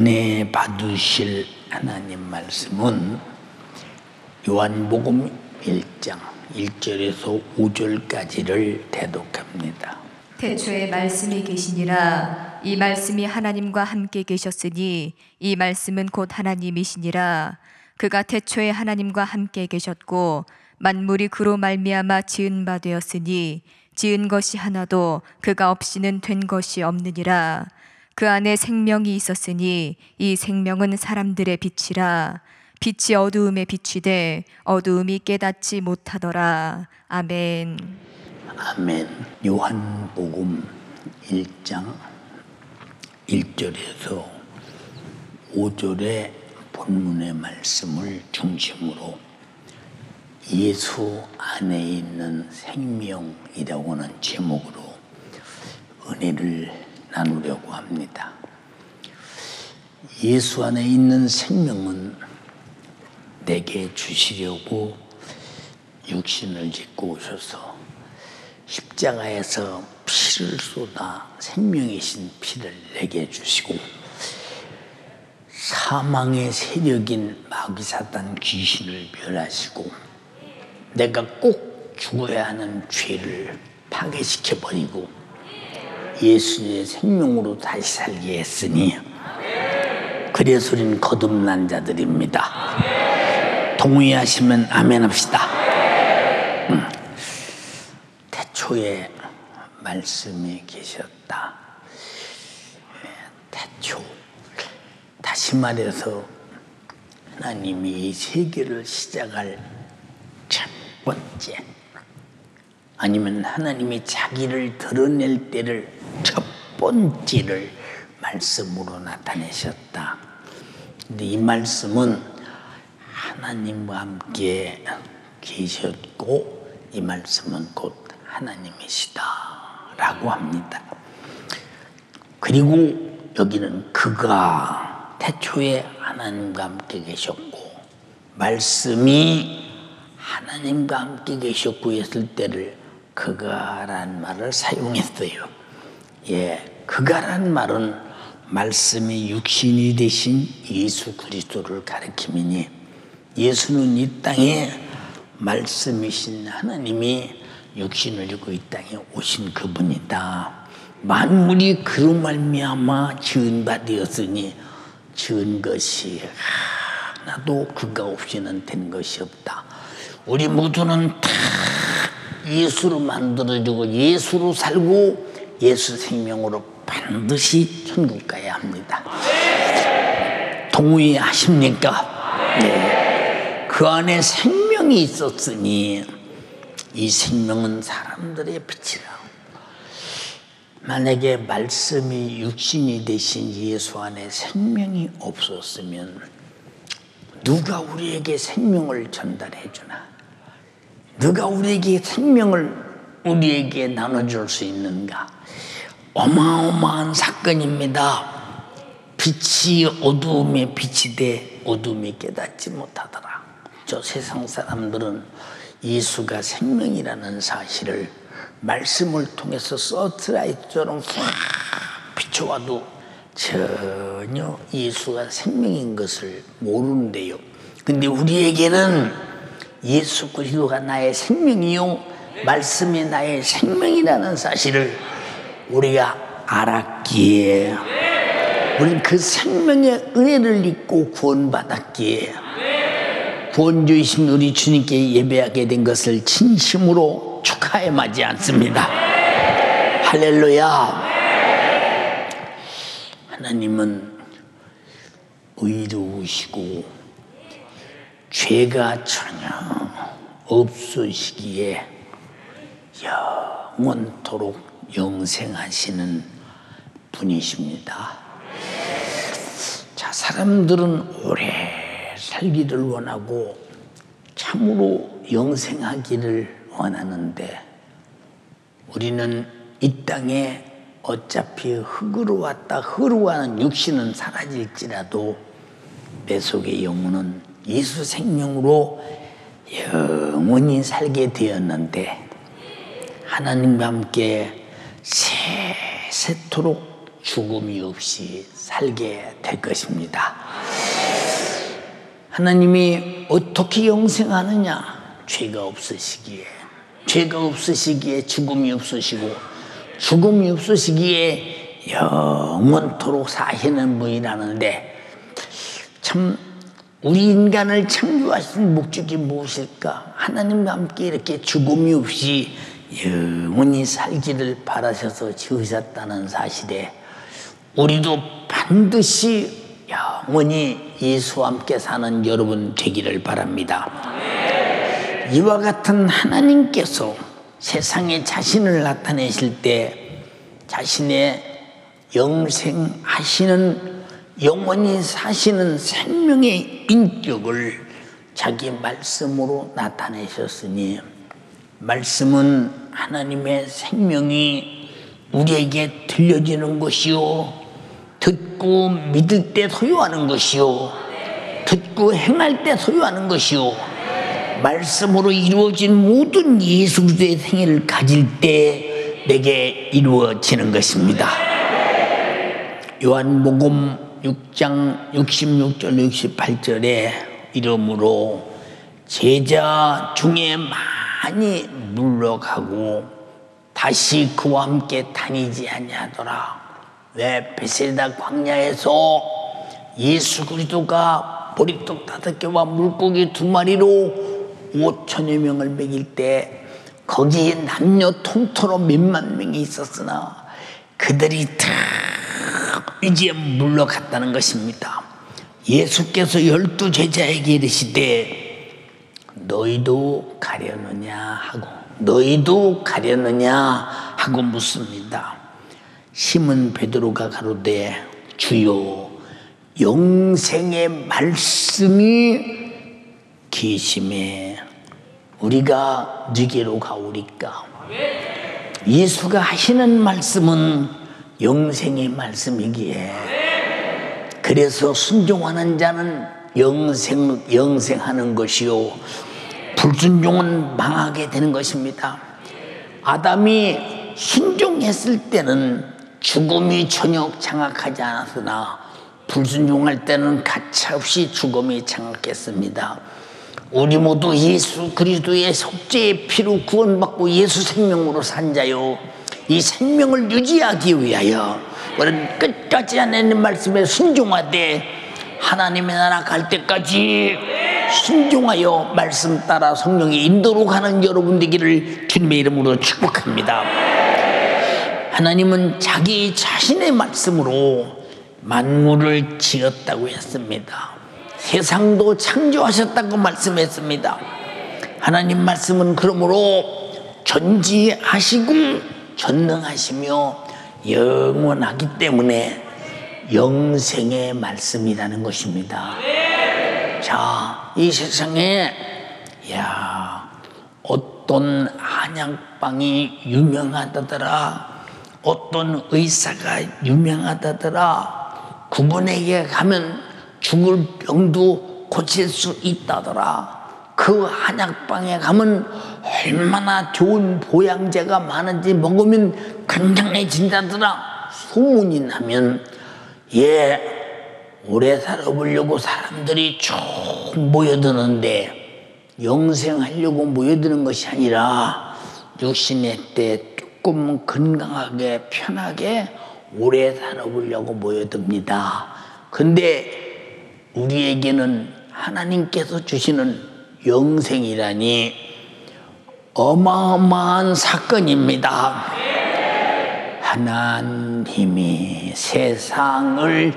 은혜 받으실 하나님 말씀은 요한복음 1장 1절에서 5절까지를 대독합니다. 태초에 말씀이 계시니라. 이 말씀이 하나님과 함께 계셨으니 이 말씀은 곧 하나님이시니라. 그가 태초에 하나님과 함께 계셨고 만물이 그로 말미암아 지은 바 되었으니 지은 것이 하나도 그가 없이는 된 것이 없느니라. 그 안에 생명이 있었으니 이 생명은 사람들의 빛이라. 빛이 어두움에 비치되 어두움이 깨닫지 못하더라. 아멘. 아멘. 요한복음 1장 1절에서 5절의 본문의 말씀을 중심으로 예수 안에 있는 생명이라고 하는 제목으로 은혜를 나누려고 합니다. 예수 안에 있는 생명은 내게 주시려고 육신을 짓고 오셔서 십자가에서 피를 쏟아 생명이신 피를 내게 주시고 사망의 세력인 마귀 사단 귀신을 멸하시고 내가 꼭 죽어야 하는 죄를 파괴시켜버리고 예수의 생명으로 다시 살게 했으니 그래서 우린 거듭난 자들입니다. 동의하시면 아멘 합시다. 태초에 말씀이 계셨다. 태초. 다시 말해서 하나님이 이 세계를 시작할 첫 번째, 아니면 하나님이 자기를 드러낼 때를 첫 번째를 말씀으로 나타내셨다. 근데 이 말씀은 하나님과 함께 계셨고 이 말씀은 곧 하나님이시다 라고 합니다. 그리고 여기는 그가 태초에 하나님과 함께 계셨고 말씀이 하나님과 함께 계셨고 했을 때를 그가란 말을 사용했어요. 그가란 말은 말씀이 육신이 되신 예수 그리스도를 가리킴이니 예수는 이 땅에 말씀이신 하나님이 육신을 입고 이 땅에 오신 그분이다. 만물이 그로 말미암아 지은 바 되었으니 지은 것이 하나도 그가 없이는 된 것이 없다. 우리 모두는 다 예수로 만들어지고 예수로 살고 예수 생명으로 반드시 천국 가야 합니다. 동의하십니까? 네. 그 안에 생명이 있었으니 이 생명은 사람들의 빛이라. 만약에 말씀이 육신이 되신 예수 안에 생명이 없었으면 누가 우리에게 생명을 전달해 주나? 누가 우리에게 생명을 우리에게 나눠줄 수 있는가? 어마어마한 사건입니다. 빛이 어두움에 빛이 돼 어두움이 깨닫지 못하더라. 저 세상 사람들은 예수가 생명이라는 사실을 말씀을 통해서 서트라이트처럼 확 비춰와도 전혀 예수가 생명인 것을 모르는데요. 근데 우리에게는 예수 그리스도가 나의 생명이요 말씀이 나의 생명이라는 사실을 우리가 알았기에 우리는 그 생명의 은혜를 입고 구원받았기에 구원주이신 우리 주님께 예배하게 된 것을 진심으로 축하해 마지 않습니다. 할렐루야. 하나님은 의로우시고 죄가 전혀 없으시기에 영원토록 영생하시는 분이십니다. 자, 사람들은 오래 살기를 원하고 참으로 영생하기를 원하는데 우리는 이 땅에 어차피 흙으로 왔다 흙으로 가는 육신은 사라질지라도 내 속의 영혼은 예수 생명으로 영원히 살게 되었는데 하나님과 함께 세세토록 죽음이 없이 살게 될 것입니다. 하나님이 어떻게 영생하느냐? 죄가 없으시기에, 죄가 없으시기에 죽음이 없으시고, 죽음이 없으시기에 영원토록 사시는 분이라는데, 참 우리 인간을 창조하신 목적이 무엇일까? 하나님과 함께 이렇게 죽음이 없이 영원히 살기를 바라셔서 지으셨다는 사실에 우리도 반드시 영원히 예수와 함께 사는 여러분 되기를 바랍니다. 이와 같은 하나님께서 세상에 자신을 나타내실 때 자신의 영생하시는, 영원히 사시는 생명의 인격을 자기 말씀으로 나타내셨으니, 말씀은 하나님의 생명이 우리에게 들려지는 것이요, 듣고 믿을 때 소유하는 것이요, 듣고 행할 때 소유하는 것이요, 말씀으로 이루어진 모든 예수 그리스도의 생애를 가질 때 내게 이루어지는 것입니다. 요한복음 6장 66절 68절에 이러므로 제자 중에 많이 물러가고 다시 그와 함께 다니지 아니하더라. 왜? 베세다 광야에서 예수 그리스도가 보리떡 5개와 물고기 2마리로 5천여 명을 먹일 때 거기에 남녀 통틀어 몇만 명이 있었으나 그들이 다 이제 물러갔다는 것입니다. 예수께서 12 제자에게 이르시되 너희도 가려느냐 하고, 너희도 가려느냐 하고 묻습니다. 시몬 베드로가 가로되 주여 영생의 말씀이 계심에 우리가 네게로 가오리까? 예수가 하시는 말씀은 영생의 말씀이기에, 그래서 순종하는 자는 영생하는 것이요, 불순종은 망하게 되는 것입니다. 아담이 순종했을 때는 죽음이 전혀 장악하지 않았으나 불순종할 때는 가차없이 죽음이 장악했습니다. 우리 모두 예수 그리스도의 속죄의 피로 구원받고 예수 생명으로 산 자요, 이 생명을 유지하기 위하여 우리는 끝까지 하나님 말씀에 순종하되 하나님의 나라 갈 때까지 순종하여 말씀 따라 성령의 인도로 가는 여러분 되기를 주님의 이름으로 축복합니다. 하나님은 자기 자신의 말씀으로 만물을 지었다고 했습니다. 세상도 창조하셨다고 말씀했습니다. 하나님 말씀은 그러므로 전지하시고 전능하시며 영원하기 때문에 영생의 말씀이라는 것입니다. 자, 이 세상에 어떤 한약방이 유명하다더라, 어떤 의사가 유명하다더라, 그분에게 가면 죽을 병도 고칠 수 있다더라, 그 한약방에 가면 얼마나 좋은 보양제가 많은지 먹으면 건강해진다더라 소문이 나면 오래 살아보려고 사람들이 쭉 모여드는데 영생하려고 모여드는 것이 아니라 육신의 때 조금 건강하게 편하게 오래 살아보려고 모여듭니다. 근데 우리에게는 하나님께서 주시는 영생이라니 어마어마한 사건입니다. 하나님이 세상을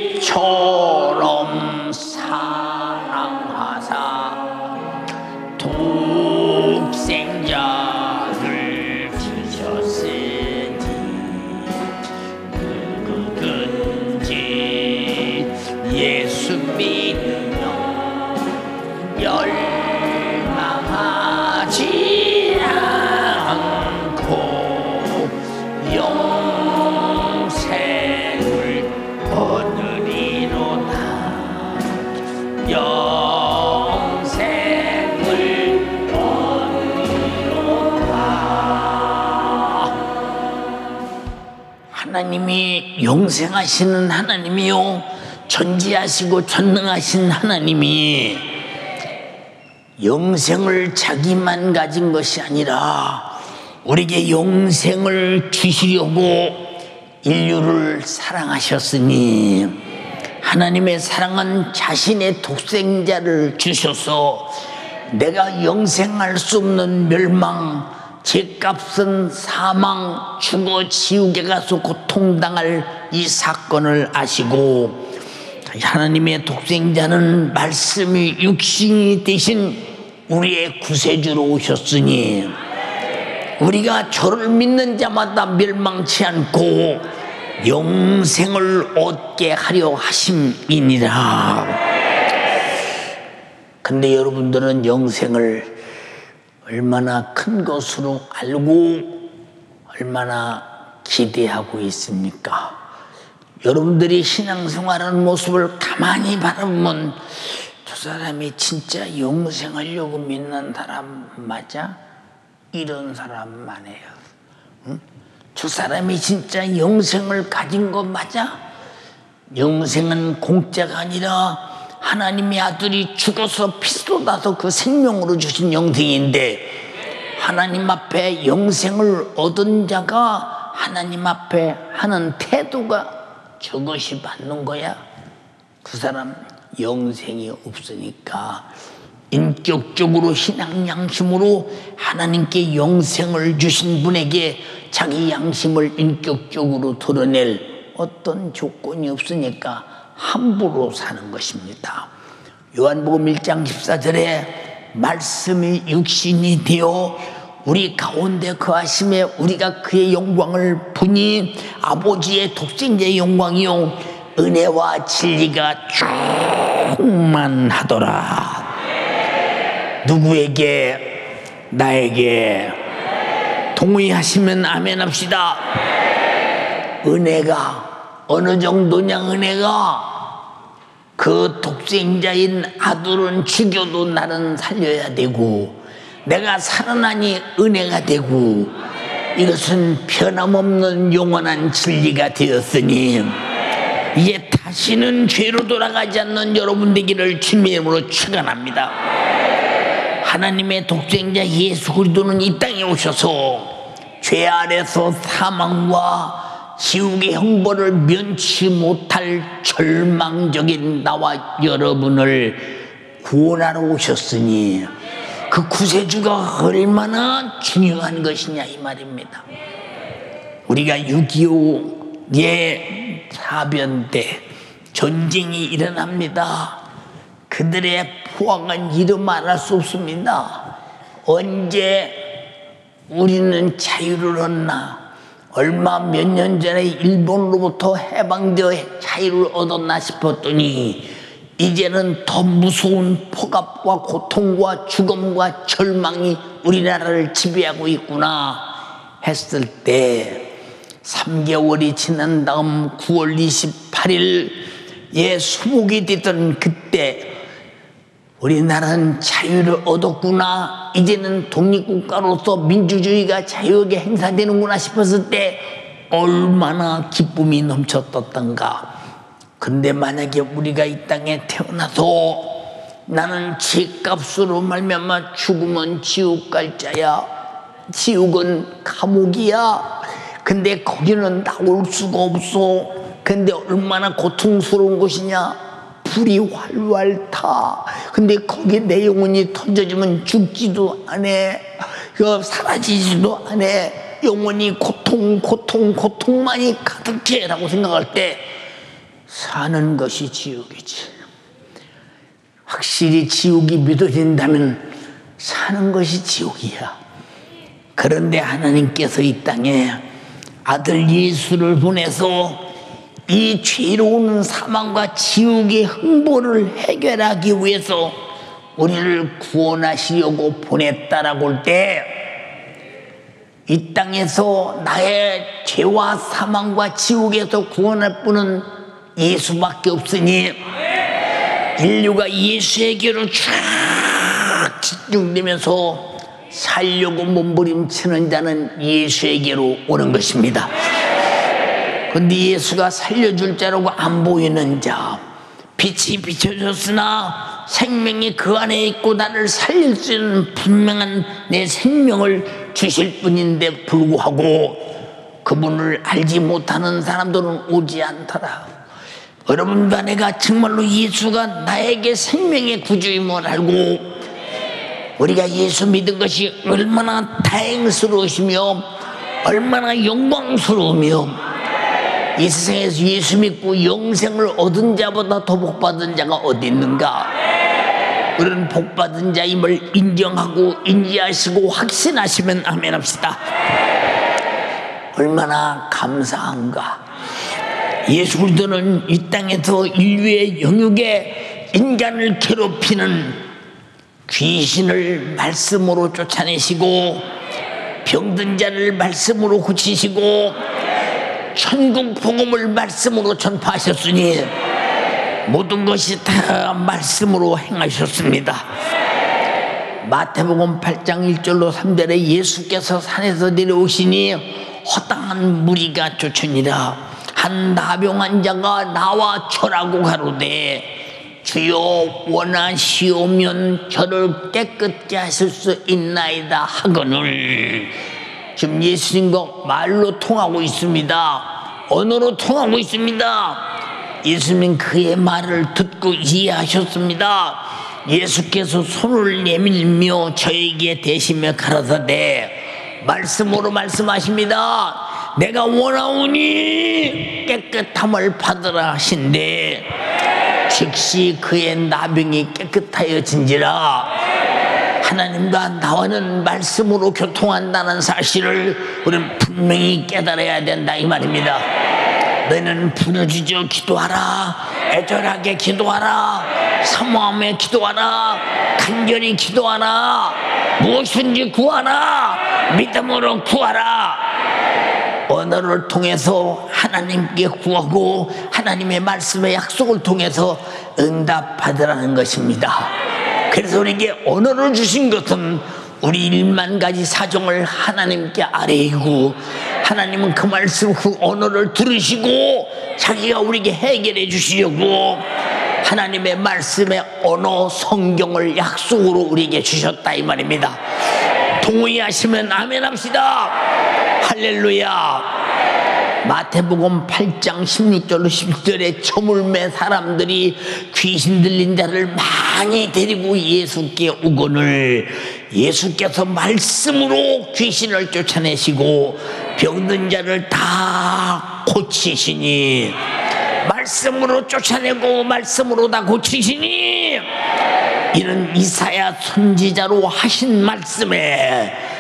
이처럼 사랑하사 독생자를 주셨으니 누구든지 예수 믿는 멸망하지 않고 영생을 얻으리로다. 하나님이 영생하시는 하나님이요, 전지하시고 전능하신 하나님이 영생을 자기만 가진 것이 아니라 우리에게 영생을 주시려고 인류를 사랑하셨으니, 하나님의 사랑은 자신의 독생자를 주셔서 내가 영생할 수 없는 멸망, 죄값은 사망, 죽어 지옥에 가서 고통당할 이 사건을 아시고, 하나님의 독생자는 말씀이 육신이 되신 우리의 구세주로 오셨으니 우리가 저를 믿는 자마다 멸망치 않고 영생을 얻게 하려 하심이니라. 근데 여러분들은 영생을 얼마나 큰 것으로 알고 얼마나 기대하고 있습니까? 여러분들이 신앙생활하는 모습을 가만히 바라보면 저 사람이 진짜 영생하려고 믿는 사람 맞아? 이런 사람만 해요. 응? 저 사람이 진짜 영생을 가진 것 맞아? 영생은 공짜가 아니라 하나님의 아들이 죽어서 피 쏟아서 그 생명으로 주신 영생인데, 하나님 앞에 영생을 얻은 자가 하나님 앞에 하는 태도가 저것이 받는 거야. 그 사람 영생이 없으니까 인격적으로 신앙 양심으로 하나님께 영생을 주신 분에게 자기 양심을 인격적으로 드러낼 어떤 조건이 없으니까 함부로 사는 것입니다. 요한복음 1장 14절에 말씀이 육신이 되어 우리 가운데 거하심에 우리가 그의 영광을 보니 아버지의 독생자의 영광이요 은혜와 진리가 충만하더라. 누구에게? 나에게. 동의하시면 아멘 합시다. 은혜가 어느 정도냐? 은혜가 그 독생자인 아들은 죽여도 나는 살려야 되고, 내가 살아나니 은혜가 되고, 이것은 변함없는 영원한 진리가 되었으니 이제 다시는 죄로 돌아가지 않는 여러분 되기를 주님의 이름으로 축원합니다. 하나님의 독생자 예수 그리스도는 이 땅에 오셔서 죄 아래서 사망과 지옥의 형벌을 면치 못할 절망적인 나와 여러분을 구원하러 오셨으니 그 구세주가 얼마나 중요한 것이냐 이 말입니다. 우리가 6.25의 사변 때 전쟁이 일어납니다. 그들의 포악은 이루 말할 수 없습니다. 언제 우리는 자유를 얻나? 얼마 몇 년 전에 일본으로부터 해방되어 자유를 얻었나 싶었더니 이제는 더 무서운 폭압과 고통과 죽음과 절망이 우리나라를 지배하고 있구나 했을 때 3개월이 지난 다음 9월 28일에 수복이 되던 그때 우리나라는 자유를 얻었구나, 이제는 독립국가로서 민주주의가 자유하게 행사되는구나 싶었을 때 얼마나 기쁨이 넘쳤던가. 근데 만약에 우리가 이 땅에 태어나서 나는 죄값으로 말미암아 죽으면 지옥 갈 자야, 지옥은 감옥이야, 근데 거기는 나올 수가 없어. 근데 얼마나 고통스러운 곳이냐. 불이 활활 타. 근데 거기에 내 영혼이 던져지면 죽지도 않아, 사라지지도 않아. 영혼이 고통만이 가득해 라고 생각할 때 사는 것이 지옥이지. 확실히 지옥이 믿어진다면 사는 것이 지옥이야. 그런데 하나님께서 이 땅에 아들 예수를 보내서 이 죄로운 사망과 지옥의 흥보를 해결하기 위해서 우리를 구원하시려고 보냈다라고 할 때, 이 땅에서 나의 죄와 사망과 지옥에서 구원할 분은 예수밖에 없으니 인류가 예수에게로 쫙 집중되면서 살려고 몸부림치는 자는 예수에게로 오는 것입니다. 근데 예수가 살려줄 자라고 안 보이는 자, 빛이 비춰졌으나 생명이 그 안에 있고 나를 살릴 수 있는 분명한 내 생명을 주실 분인데 불구하고 그분을 알지 못하는 사람들은 오지 않더라. 여러분과 내가 정말로 예수가 나에게 생명의 구주임을 알고 우리가 예수 믿은 것이 얼마나 다행스러우시며 얼마나 영광스러우며 이 세상에서 예수 믿고 영생을 얻은 자보다 더 복받은 자가 어디 있는가? 우리는 복받은 자임을 인정하고 인지하시고 확신하시면 아멘 합시다. 얼마나 감사한가. 예수 그리스도는 이 땅에서 인류의 영역에 인간을 괴롭히는 귀신을 말씀으로 쫓아내시고 병든 자를 말씀으로 고치시고 천국 복음을 말씀으로 전파하셨으니 모든 것이 다 말씀으로 행하셨습니다. 마태복음 8장 1절로 3절에 예수께서 산에서 내려오시니 허당한 무리가 쫓으니라. 한 나병한 자가 나와 절하고 가로되 주여 원하시오면 저를 깨끗게 하실 수 있나이다 하거늘. 지금 예수님과 말로 통하고 있습니다. 언어로 통하고 있습니다. 예수님 그의 말을 듣고 이해하셨습니다. 예수께서 손을 내밀며 저에게 대시며 가라사대 말씀으로 말씀하십니다. 내가 원하오니 깨끗함을 받으라 하신대 즉시 그의 나병이 깨끗하여진지라. 하나님과 나와는 말씀으로 교통한다는 사실을 우리는 분명히 깨달아야 된다 이 말입니다. 너희는 부르짖어 기도하라, 애절하게 기도하라, 사모하며 기도하라, 간절히 기도하라, 무엇인지 구하라, 믿음으로 구하라. 언어를 통해서 하나님께 구하고 하나님의 말씀의 약속을 통해서 응답받으라는 것입니다. 그래서 우리에게 언어를 주신 것은 우리 1만 가지 사정을 하나님께 아뢰이고 하나님은 그 말씀 그 언어를 들으시고 자기가 우리에게 해결해 주시려고 하나님의 말씀의 언어 성경을 약속으로 우리에게 주셨다 이 말입니다. 동의하시면 아멘 합시다. 할렐루야. 마태복음 8장 16절로 17절에 저물매 사람들이 귀신 들린 자를 많이 데리고 예수께 오거늘 예수께서 말씀으로 귀신을 쫓아내시고 병든 자를 다 고치시니 말씀으로 쫓아내고 말씀으로 다 고치시니 이는 이사야 선지자로 하신 말씀에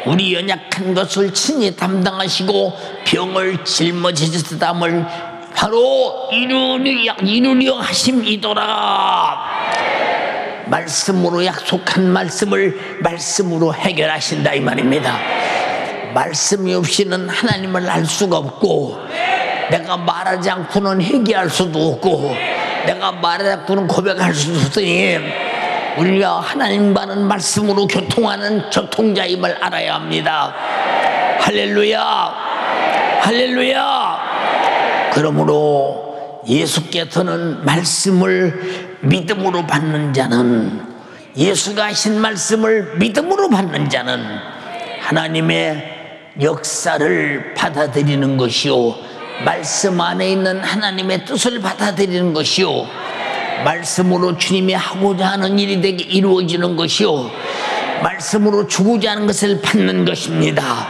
우리 연약한 것을 친히 담당하시고 병을 짊어지셨음을 바로 이루려 하심이더라. 말씀으로 약속한 말씀을 말씀으로 해결하신다 이 말입니다. 말씀이 없이는 하나님을 알 수가 없고 내가 말하지 않고는 회개할 수도 없고 내가 말하지 않고는 고백할 수도 없으니 우리가 하나님과는 말씀으로 교통하는 교통자임을 알아야 합니다. 할렐루야, 할렐루야. 그러므로 예수께서는 말씀을 믿음으로 받는 자는 예수가 하신 말씀을 믿음으로 받는 자는 하나님의 역사를 받아들이는 것이요 말씀 안에 있는 하나님의 뜻을 받아들이는 것이요 말씀으로 주님이 하고자 하는 일이 되게 이루어지는 것이요 말씀으로 주고자 하는 것을 받는 것입니다.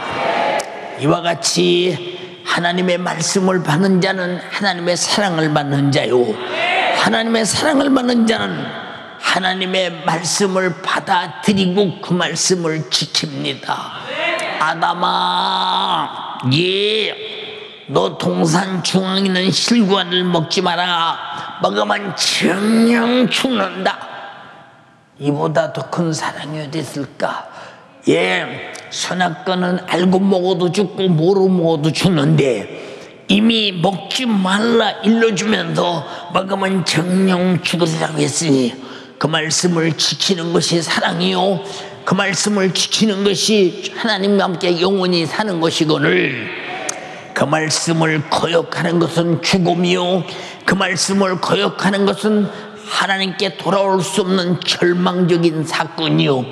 이와 같이 하나님의 말씀을 받는 자는 하나님의 사랑을 받는 자요 하나님의 사랑을 받는 자는 하나님의 말씀을 받아들이고 그 말씀을 지킵니다. 아담아, 너 동산 중앙에 있는 실과를 먹지 마라. 먹으면 정녕 죽는다. 이보다 더 큰 사랑이 어디 있을까? 선악과는 알고 먹어도 죽고 모르고 먹어도 죽는데 이미 먹지 말라 일러주면서 먹으면 정녕 죽으리라고 했으니 그 말씀을 지키는 것이 사랑이요 그 말씀을 지키는 것이 하나님과 함께 영원히 사는 것이거늘 그 말씀을 거역하는 것은 죽음이요 그 말씀을 거역하는 것은 하나님께 돌아올 수 없는 절망적인 사건이요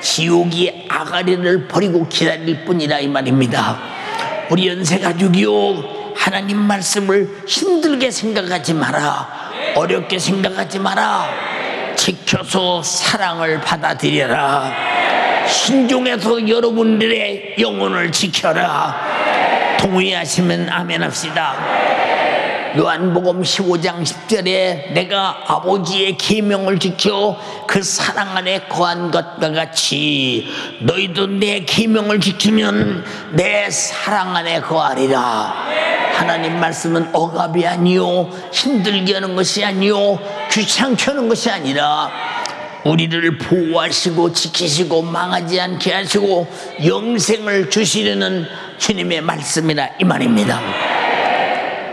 지옥이 아가리를 버리고 기다릴 뿐이라 이 말입니다. 우리 연세가족이요 하나님 말씀을 힘들게 생각하지 마라. 어렵게 생각하지 마라. 지켜서 사랑을 받아들여라. 신중해서 여러분들의 영혼을 지켜라. 동의하시면 아멘 합시다. 요한복음 15장 10절에 내가 아버지의 계명을 지켜 그 사랑 안에 거한 것과 같이 너희도 내 계명을 지키면 내 사랑 안에 거하리라. 하나님 말씀은 억압이 아니요 힘들게 하는 것이 아니요 귀찮게 하는 것이 아니라 우리를 보호하시고 지키시고 망하지 않게 하시고 영생을 주시려는 주님의 말씀이라 이 말입니다.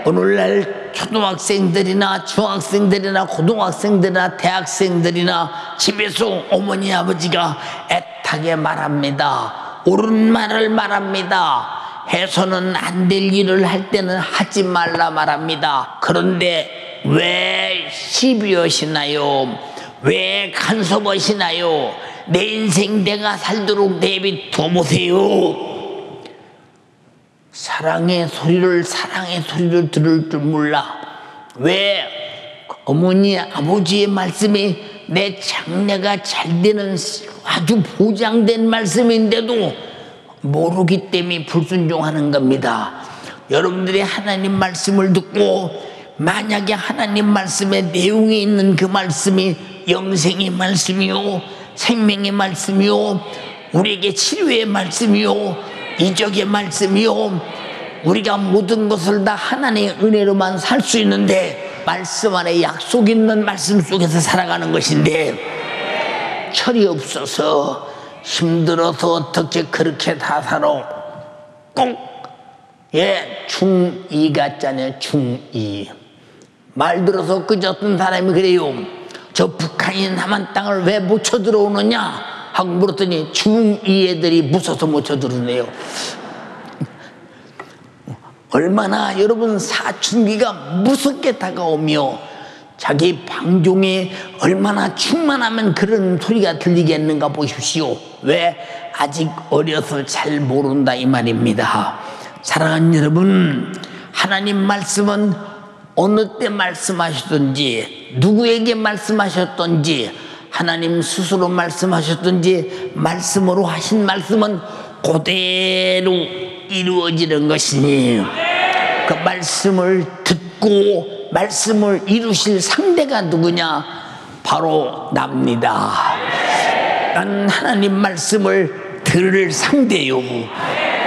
오늘날 초등학생들이나 중학생들이나 고등학생들이나 대학생들이나 집에서 어머니 아버지가 애타게 말합니다. 옳은 말을 말합니다. 해서는 안 될 일을 할 때는 하지 말라 말합니다. 그런데 왜 시비하시나요? 왜 간섭하시나요? 내 인생 내가 살도록 내비둬 보세요. 사랑의 소리를 들을 줄 몰라. 왜 어머니 아버지의 말씀이 내 장래가 잘 되는 아주 보장된 말씀인데도 모르기 때문에 불순종하는 겁니다. 여러분들이 하나님 말씀을 듣고 만약에 하나님 말씀의 내용에 있는 그 말씀이 영생의 말씀이요 생명의 말씀이요 우리에게 치료의 말씀이요 이적의 말씀이요 우리가 모든 것을 다 하나님의 은혜로만 살 수 있는데 말씀 안에 약속 있는 말씀 속에서 살아가는 것인데 철이 없어서 힘들어서 어떻게 그렇게 다 살아. 꼭 중2 같잖아요. 중2 말 들어서 그저 어떤 사람이 그래요. 저 북한이 남한 땅을 왜 못 쳐들어오느냐 하고 물었더니 중2 애들이 무서워서 못 쳐들어오네요. 얼마나 여러분 사춘기가 무섭게 다가오며 자기 방종에 얼마나 충만하면 그런 소리가 들리겠는가 보십시오. 왜? 아직 어려서 잘 모른다 이 말입니다. 사랑하는 여러분, 하나님 말씀은 어느 때 말씀하셨든지 누구에게 말씀하셨든지 하나님 스스로 말씀하셨든지 말씀으로 하신 말씀은 그대로 이루어지는 것이니 그 말씀을 듣고 말씀을 이루실 상대가 누구냐? 바로 납니다. 난 하나님 말씀을 들을 상대요.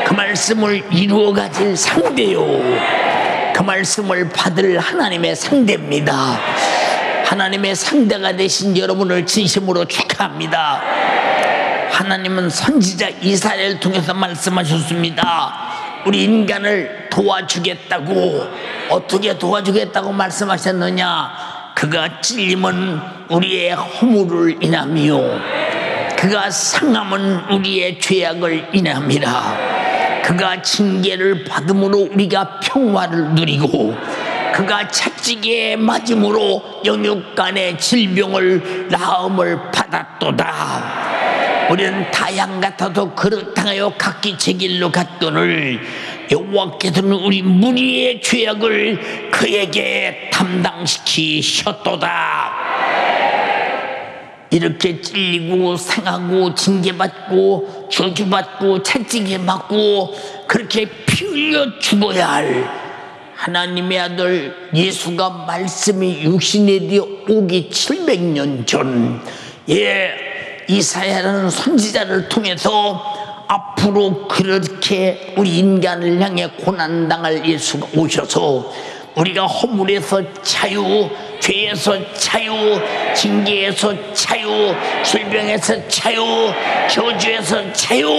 그 말씀을 이루어 가질 상대요. 그 말씀을 받을 하나님의 상대입니다. 하나님의 상대가 되신 여러분을 진심으로 축하합니다. 하나님은 선지자 이사야를 통해서 말씀하셨습니다. 우리 인간을 도와주겠다고. 어떻게 도와주겠다고 말씀하셨느냐? 그가 찔림은 우리의 허물을 인하며 그가 상함은 우리의 죄악을 인함이라. 그가 징계를 받음으로 우리가 평화를 누리고 그가 채찍에 맞음으로 영육간의 질병을 나음을 받았도다. 우리는 다양 같아도 그렇다하여 각기 제 길로 갔거늘 여호와께서는 우리 무리의 죄악을 그에게 담당시키셨도다. 이렇게 찔리고 상하고 징계받고 저주받고 채찍에 맞고 그렇게 피 흘려 죽어야 할 하나님의 아들 예수가 말씀이 육신에 되어 오기 700년 전 이사야라는 선지자를 통해서 앞으로 그렇게 우리 인간을 향해 고난당할 예수가 오셔서 우리가 허물에서 자유, 죄에서 자유, 징계에서 자유, 질병에서 자유, 저주에서 자유,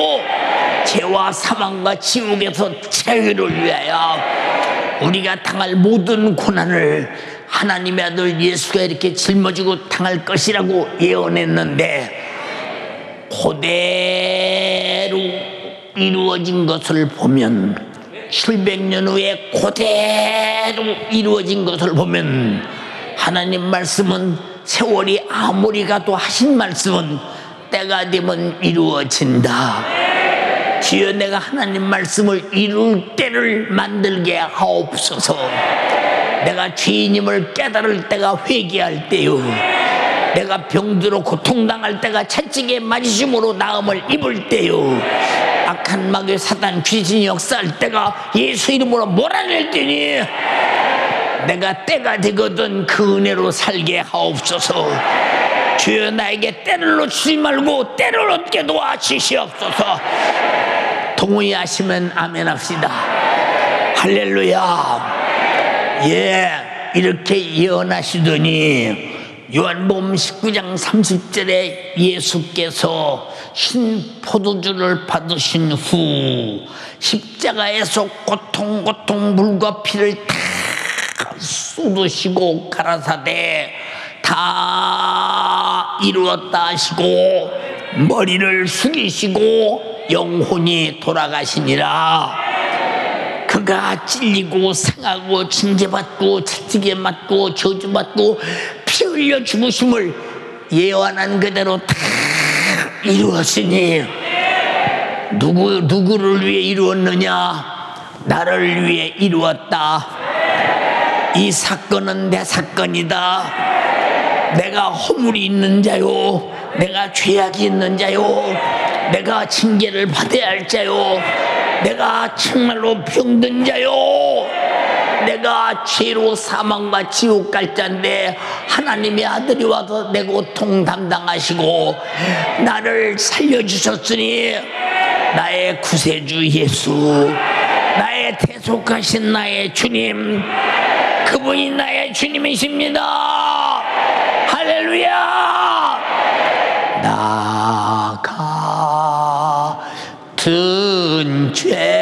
죄와 사망과 지옥에서 자유를 위하여 우리가 당할 모든 고난을 하나님의 아들 예수가 이렇게 짊어지고 당할 것이라고 예언했는데 그대로 이루어진 것을 보면 700년 후에 그대로 이루어진 것을 보면 하나님 말씀은 세월이 아무리 가도 하신 말씀은 때가 되면 이루어진다. 주여 내가 하나님 말씀을 이룰 때를 만들게 하옵소서. 내가 죄인임을 깨달을 때가 회개할 때요, 내가 병들어 고통당할 때가 채찍에 맞으심으로 나음을 입을 때요, 악한 마귀 사단 귀신이 역사할 때가 예수 이름으로 몰아낼 때니 내가 때가 되거든 그 은혜로 살게 하옵소서. 주여 나에게 때를 놓치지 말고 때를 얻게 도와주시옵소서. 동의하시면 아멘 합시다. 할렐루야. 예, 이렇게 예언하시더니 요한복음 19장 30절에 예수께서 신 포도주를 받으신 후 십자가에서 고통 물과 피를 다 쏟으시고 가라사대 다 이루었다 하시고 머리를 숙이시고 영혼이 돌아가시니라. 그가 찔리고 상하고 징계받고 채찍에 맞고 저주받고 피 흘려 죽으심을 예언한 그대로 다 이루었으니 누구를 위해 이루었느냐? 나를 위해 이루었다. 이 사건은 내 사건이다. 내가 허물이 있는 자요, 내가 죄악이 있는 자요, 내가 징계를 받아야 할 자요, 내가 정말로 병든 자요, 내가 죄로 사망과 지옥 갈 자인데 하나님의 아들이 와서 내 고통 담당하시고 나를 살려주셨으니 나의 구세주 예수, 나의 대속하신 나의 주님, 그분이 나의 주님이십니다. 할렐루야. 나 같은 죄인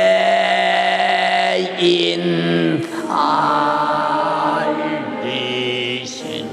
살리신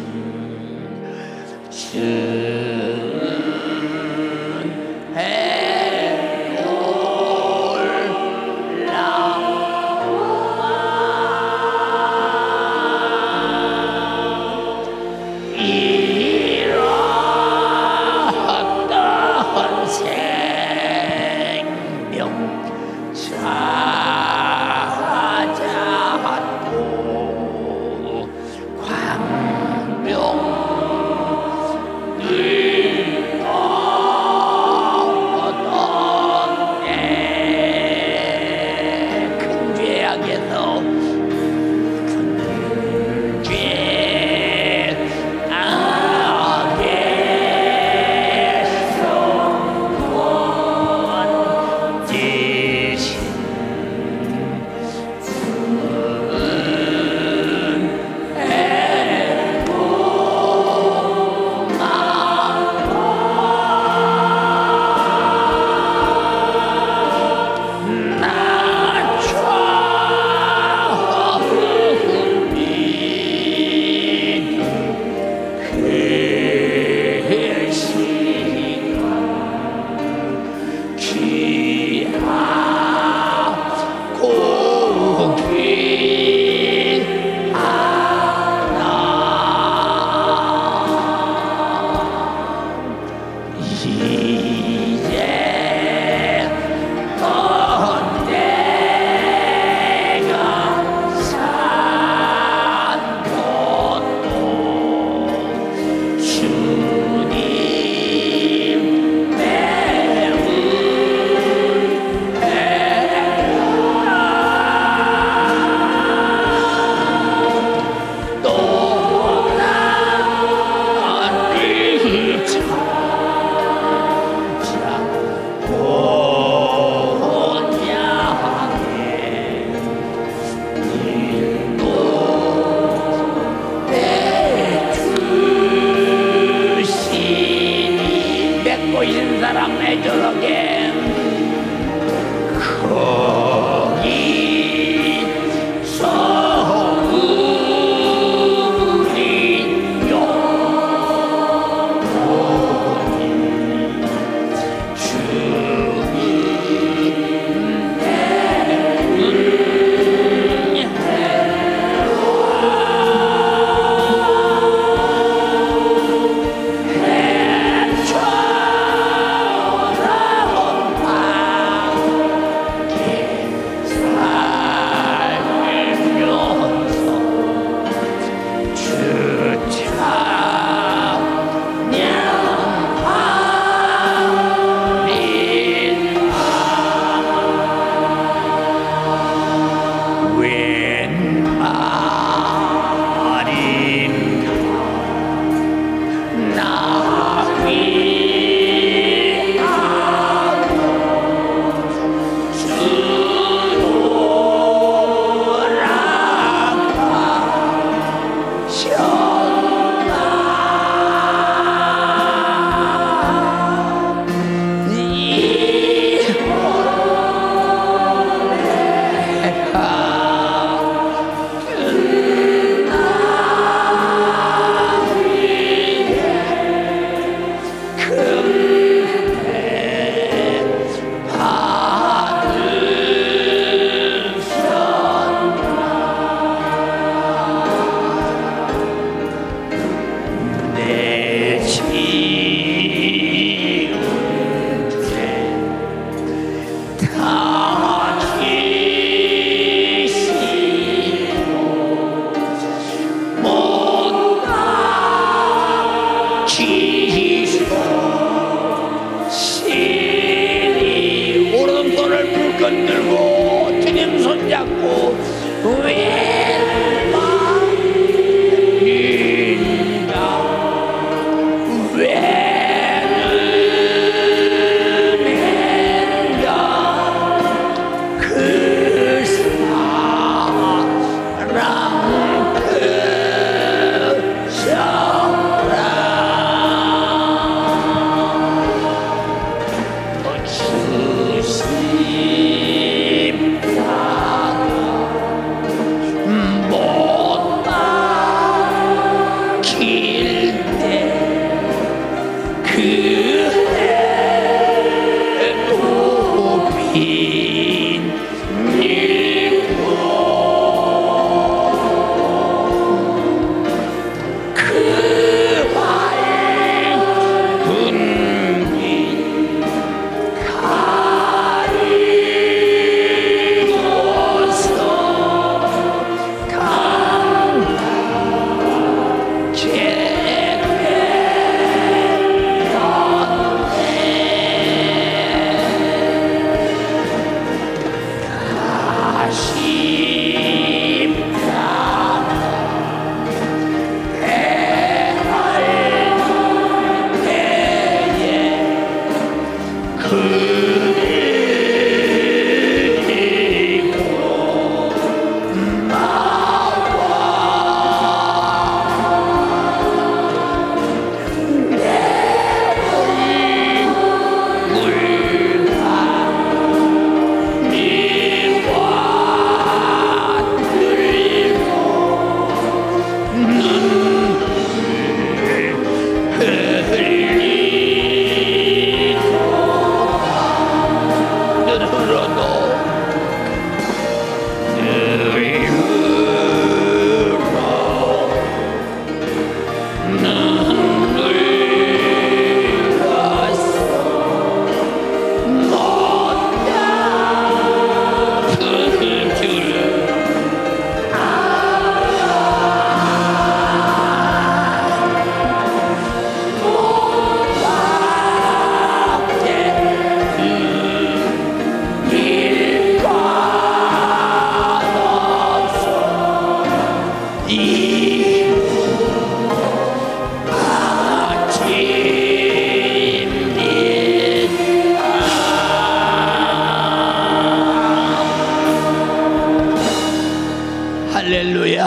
할렐루야.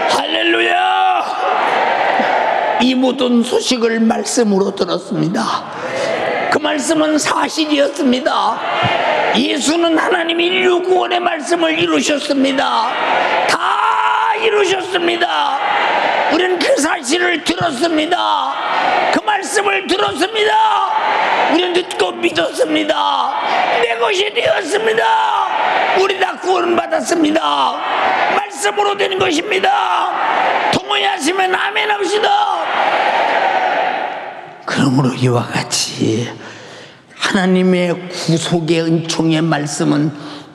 할렐루야. 이 모든 소식을 말씀으로 들었습니다. 그 말씀은 사실이었습니다. 예수는 하나님 인류 구원의 말씀을 이루셨습니다. 다 이루셨습니다. 우리는 그 사실을 들었습니다. 그 말씀을 들었습니다. 우리는 듣고 믿었습니다. 내 것이 되었습니다. 우리 다 구원 받았습니다. 말씀으로 되는 것입니다. 동의하시면 아멘 합시다. 그러므로 이와 같이 하나님의 구속의 은총의 말씀은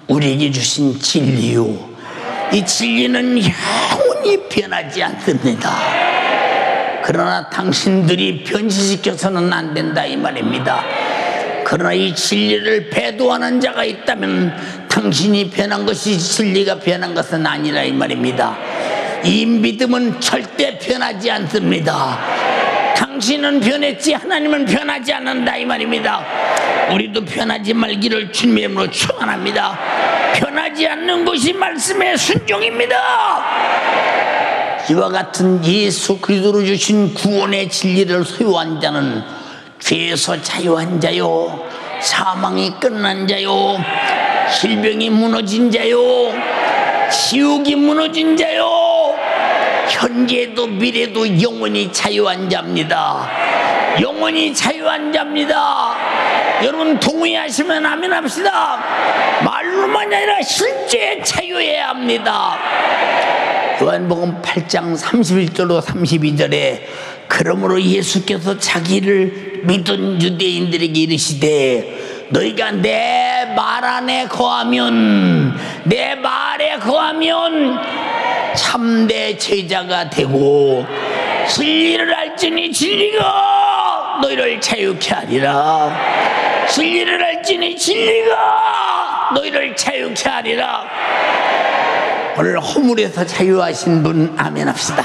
우리에게 주신 진리요, 이 진리는 영원히 변하지 않습니다. 그러나 당신들이 변질시켜서는 안 된다 이 말입니다. 그러나 이 진리를 배도하는 자가 있다면 당신이 변한 것이 진리가 변한 것은 아니라 이 말입니다. 이 믿음은 절대 변하지 않습니다. 당신은 변했지 하나님은 변하지 않는다 이 말입니다. 우리도 변하지 말기를 주님의 이름으로 축원합니다. 변하지 않는 것이 말씀의 순종입니다. 이와 같은 예수 그리스도로 주신 구원의 진리를 소유한 자는 죄에서 자유한 자요, 사망이 끝난 자요, 질병이 무너진 자요, 지옥이 무너진 자요, 현재도 미래도 영원히 자유한 자입니다. 영원히 자유한 자입니다. 여러분 동의하시면 아멘 합시다. 말로만 아니라 실제 자유해야 합니다. 요한복음 8장 31절로 32절에 그러므로 예수께서 자기를 믿은 유대인들에게 이르시되 너희가 내 말 안에 거하면, 내 말에 거하면 참된 제자가 되고 진리를 알지니 진리가 너희를 자유케 하리라. 진리를 알지니 진리가 너희를 자유케 하리라. 오늘 허물에서 자유하신 분 아멘 합시다.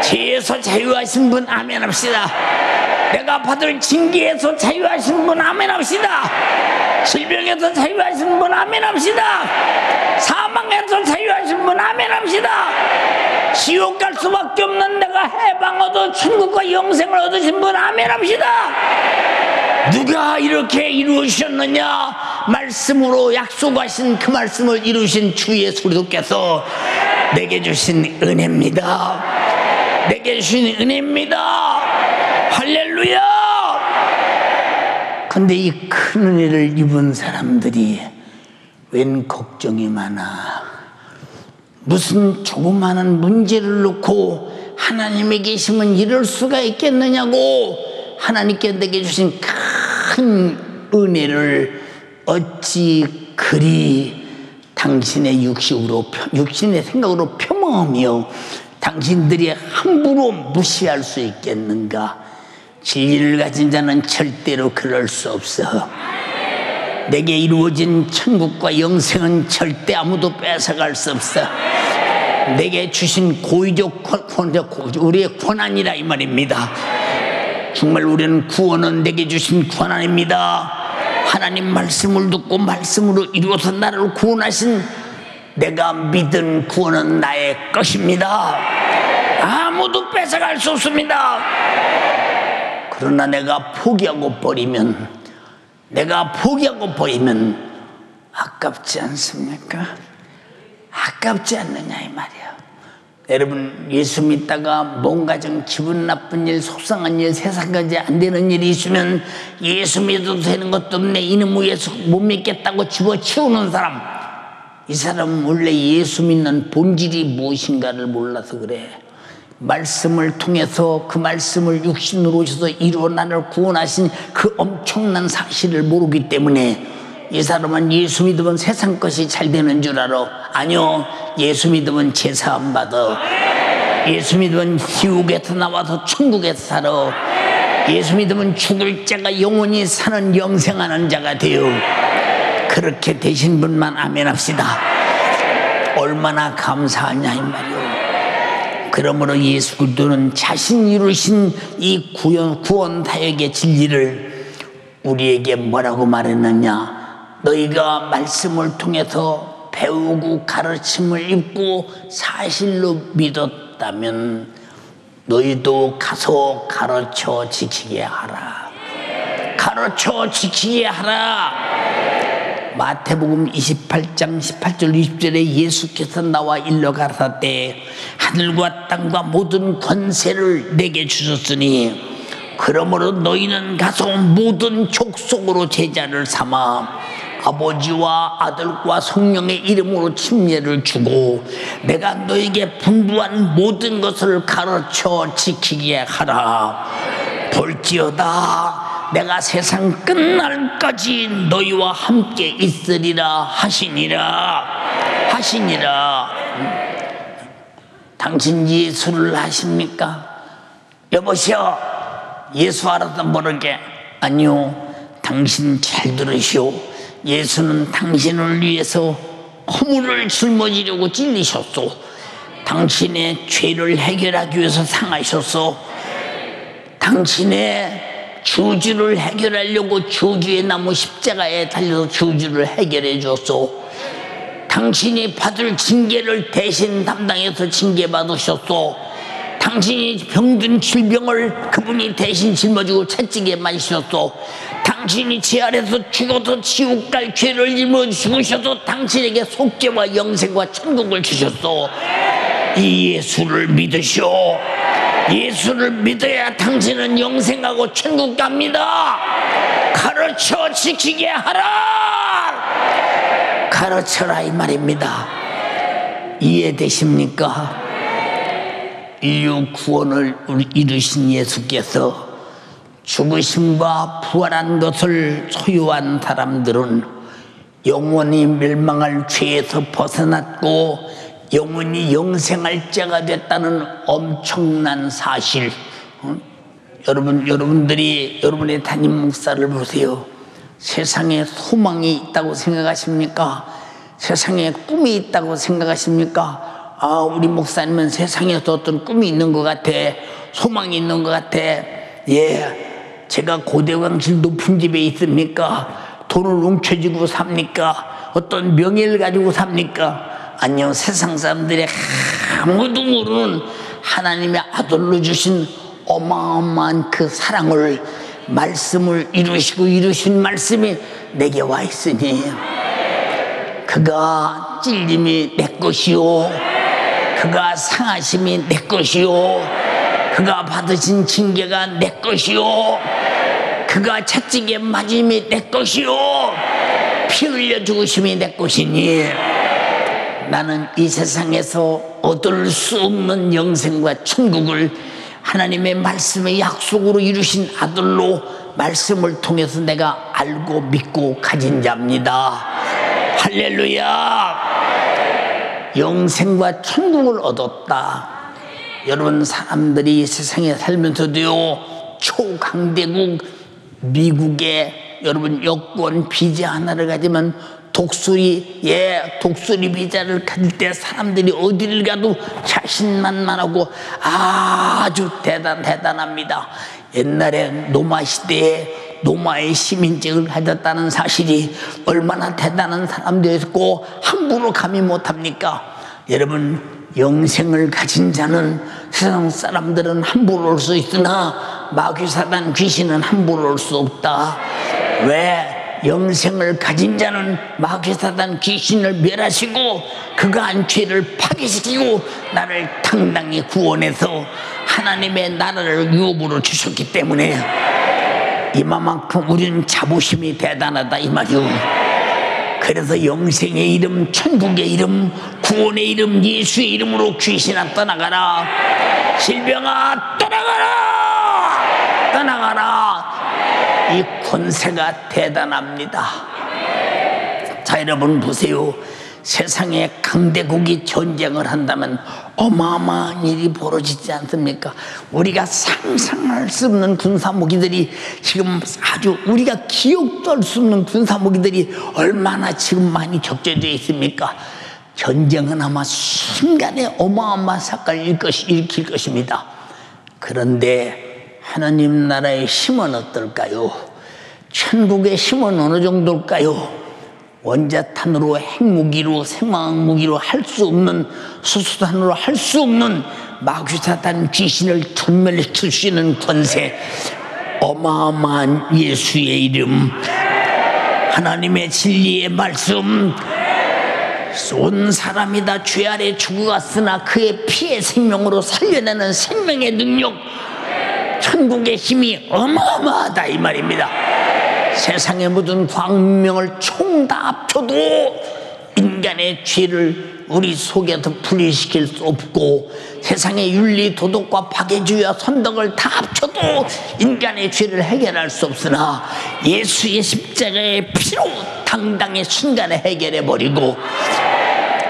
죄에서 자유하신 분 아멘 합시다. 내가 받을 징계에서 자유하신 분 아멘 합시다. 질병에서 자유하신 분 아멘 합시다. 사망에서 자유하신 분 아멘 합시다. 지옥 갈 수밖에 없는 내가 해방 얻어 천국과 영생을 얻으신 분 아멘 합시다. 누가 이렇게 이루셨느냐? 말씀으로 약속하신 그 말씀을 이루신 주 예수 그리스도께서 내게 주신 은혜입니다. 내게 주신 은혜입니다. 할렐루야. 근데 이 큰 은혜를 입은 사람들이 웬 걱정이 많아. 무슨 조그마한 문제를 놓고 하나님의 계시면 이럴 수가 있겠느냐고. 하나님께 내게 주신 큰 은혜를 어찌 그리 당신의 육신의 생각으로 폄하하며 당신들이 함부로 무시할 수 있겠는가? 진리를 가진 자는 절대로 그럴 수 없어. 내게 이루어진 천국과 영생은 절대 아무도 뺏어갈 수 없어. 내게 주신 고의적 우리의 권한이라 이 말입니다. 정말 우리는 구원은 내게 주신 권한입니다. 하나님 말씀을 듣고 말씀으로 이루어서 나를 구원하신 내가 믿은 구원은 나의 것입니다. 아무도 뺏어갈 수 없습니다. 그러나 내가 포기하고 버리면 아깝지 않습니까? 아깝지 않느냐 이 말이야. 여러분 예수 믿다가 뭔가 좀 기분 나쁜 일, 속상한 일, 세상까지 안 되는 일이 있으면 예수 믿어도 되는 것도 없네, 이놈의 예수 못 믿겠다고 집어치우는 사람, 이 사람은 원래 예수 믿는 본질이 무엇인가를 몰라서 그래. 말씀을 통해서 그 말씀을 육신으로 오셔서 이루어 나를 구원하신 그 엄청난 사실을 모르기 때문에 이 사람은 예수 믿으면 세상 것이 잘 되는 줄 알아. 아니요, 예수 믿으면 제사함 받아. 예수 믿으면 지옥에서 나와서 천국에서 살아. 예수 믿으면 죽을 자가 영원히 사는 영생하는 자가 되어. 그렇게 되신 분만 아멘 합시다. 얼마나 감사하냐 이 말이요. 그러므로 예수 그리스도는 자신이 이루신 이 구원 사역의 진리를 우리에게 뭐라고 말했느냐? 너희가 말씀을 통해서 배우고 가르침을 입고 사실로 믿었다면 너희도 가서 가르쳐 지키게 하라. 가르쳐 지키게 하라. 마태복음 28장 18절 20절에 예수께서 나와 일러 가라사대 하늘과 땅과 모든 권세를 내게 주셨으니 그러므로 너희는 가서 모든 족속으로 제자를 삼아 아버지와 아들과 성령의 이름으로 침례를 주고 내가 너에게 분부한 모든 것을 가르쳐 지키게 하라. 볼지어다 내가 세상 끝날까지 너희와 함께 있으리라 하시니라. 당신 예수를 아십니까? 여보시오, 예수 알아서 모르게. 아니요, 당신 잘 들으시오. 예수는 당신을 위해서 허물을 짊어지려고 찔리셨소. 당신의 죄를 해결하기 위해서 상하셨소. 당신의 저주를 해결하려고 저주의 나무 십자가에 달려서 저주를 해결해 줬소. 당신이 받을 징계를 대신 담당해서 징계받으셨소. 당신이 병든 질병을 그분이 대신 짊어지고 채찍에 맞으셨소. 당신이 제 아래서 죽어서 지옥 갈 죄를 짊어 죽으셔서 당신에게 속죄와 영생과 천국을 주셨소. 이 예수를 믿으시오. 예수를 믿어야 당신은 영생하고 천국 갑니다. 가르쳐 지키게 하라. 가르쳐라 이 말입니다. 이해되십니까? 인류 구원을 이루신 예수께서 죽으심과 부활한 것을 소유한 사람들은 영원히 멸망할 죄에서 벗어났고 영원히 영생할 자가 됐다는 엄청난 사실. 여러분들이 여러분의 담임 목사를 보세요. 세상에 소망이 있다고 생각하십니까? 세상에 꿈이 있다고 생각하십니까? 아, 우리 목사님은 세상에서 어떤 꿈이 있는 것 같아. 소망이 있는 것 같아. 예, 제가 고대광실 높은 집에 있습니까? 돈을 훔쳐지고 삽니까? 어떤 명예를 가지고 삽니까? 아니요, 세상 사람들이 아무도 모르는 하나님의 아들로 주신 어마어마한 그 사랑을, 말씀을 이루신 말씀이 내게 와 있으니 그가 찔림이 내 것이요, 그가 상하심이 내 것이요, 그가 받으신 징계가 내 것이요, 그가 채찍에 맞음이 내 것이요, 피 흘려 죽으심이 내 것이니 나는 이 세상에서 얻을 수 없는 영생과 천국을 하나님의 말씀의 약속으로 이루신 아들로 말씀을 통해서 내가 알고 믿고 가진 자입니다. 할렐루야. 영생과 천국을 얻었다. 여러분, 사람들이 세상에 살면서도요, 초강대국 미국에 여러분 여권 비자 하나를 가지면 독수리 비자를 가질 때 사람들이 어디를 가도 자신만만하고 아주 대단합니다. 옛날에 노마 시대에 노마의 시민증을 가졌다는 사실이 얼마나 대단한 사람들이었고 함부로 감히 못합니까? 여러분, 영생을 가진 자는 세상 사람들은 함부로 올 수 있으나 마귀 사단 귀신은 함부로 올 수 없다. 왜? 영생을 가진 자는 마귀 사단 귀신을 멸하시고 그가 한 죄를 파괴시키고 나를 당당히 구원해서 하나님의 나라를 유업으로 주셨기 때문에 이만큼 우리는 자부심이 대단하다 이 말이오. 그래서 영생의 이름, 천국의 이름, 구원의 이름, 예수의 이름으로 귀신아 떠나가라, 질병아 떠나가라. 이 권세가 대단합니다. 자, 여러분 보세요. 세상에 강대국이 전쟁을 한다면 어마어마한 일이 벌어지지 않습니까? 우리가 상상할 수 없는 군사무기들이 지금 아주 우리가 기억도 할 수 없는 군사무기들이 얼마나 지금 많이 적재되어 있습니까? 전쟁은 아마 순간에 어마어마한 사건을 일으킬 것입니다. 그런데 하나님 나라의 힘은 어떨까요? 천국의 힘은 어느 정도일까요? 원자탄으로, 핵무기로, 생화학무기로 할 수 없는, 수소탄으로 할 수 없는 마귀사탄 귀신을 전멸시킬 수 있는 권세, 어마어마한 예수의 이름, 하나님의 진리의 말씀, 온 사람이 다 죄 아래 죽어갔으나 그의 피의 생명으로 살려내는 생명의 능력, 천국의 힘이 어마어마하다 이 말입니다. 세상의 모든 광명을 총 다 합쳐도 인간의 죄를 우리 속에서 분리시킬 수 없고, 세상의 윤리, 도덕과 박애주의와 선덕을 다 합쳐도 인간의 죄를 해결할 수 없으나 예수의 십자가의 피로 당당히 순간에 해결해버리고,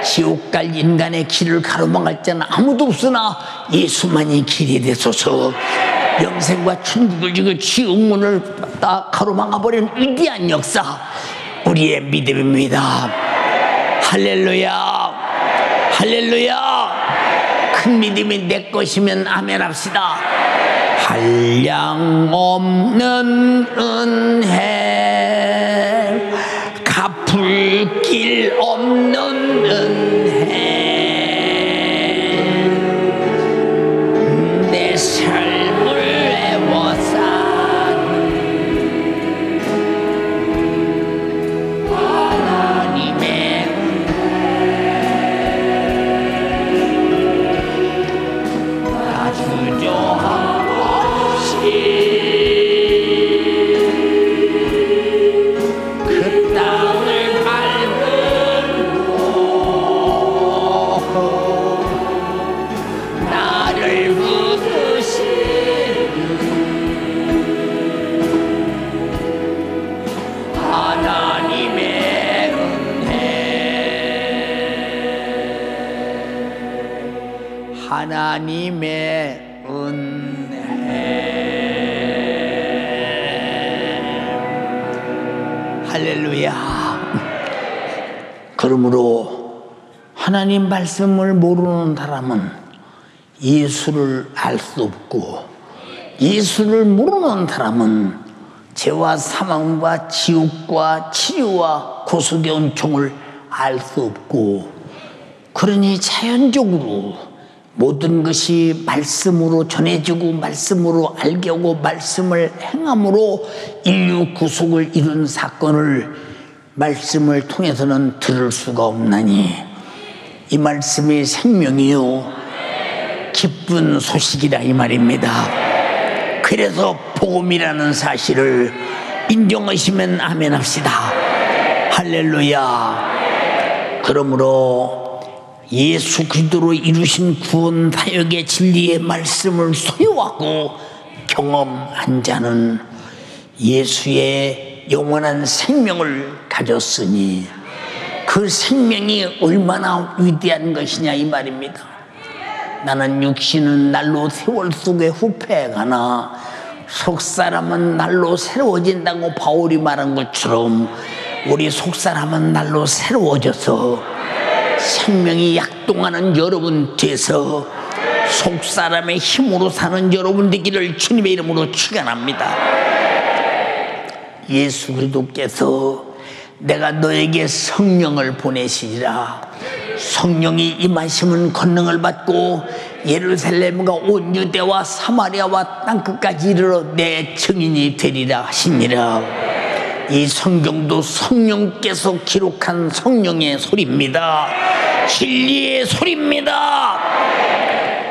지옥 갈 인간의 길을 가로막을 자는 아무도 없으나 예수만이 길이 되소서. 영생과 천국을 주고 지옥 문을 다 가로막아버리는 위대한 역사, 우리의 믿음입니다. 할렐루야, 할렐루야. 큰 믿음이 내 것이면 아멘 합시다. 한량없는 은혜, 갚을 길 없는 은혜, 내 삶을 애워싸니 하나님의 나 주저함 없이 그 땅을 밟고 나를 부르신 하나님의 은혜, 하나님의 은혜. 할렐루야. 그러므로 하나님 말씀을 모르는 사람은 예수를 알 수 없고, 예수를 모르는 사람은 죄와 사망과 지옥과 치유와 구속의 은총을 알 수 없고, 그러니 자연적으로 모든 것이 말씀으로 전해지고 말씀으로 알게 하고 말씀을 행함으로 인류 구속을 이룬 사건을 말씀을 통해서는 들을 수가 없나니, 이 말씀이 생명이요 기쁜 소식이라 이 말입니다. 그래서 복음이라는 사실을 인정하시면 아멘 합시다. 할렐루야. 그러므로 예수 그리스도로 이루신 구원 사역의 진리의 말씀을 소유하고 경험한 자는 예수의 영원한 생명을 가졌으니 그 생명이 얼마나 위대한 것이냐 이 말입니다. 나는 육신은 날로 세월 속에 후패가나 속사람은 날로 새로워진다고 바울이 말한 것처럼 우리 속사람은 날로 새로워져서 생명이 약동하는 여러분 돼서 속사람의 힘으로 사는 여러분 되기를 주님의 이름으로 축원합니다. 예수 그리스도께서 내가 너에게 성령을 보내시리라. 성령이 임하시면 권능을 받고 예루살렘과 온 유대와 사마리아와 땅끝까지 이르러 내 증인이 되리라 하시니라. 이 성경도 성령께서 기록한 성령의 소리입니다. 진리의 소리입니다.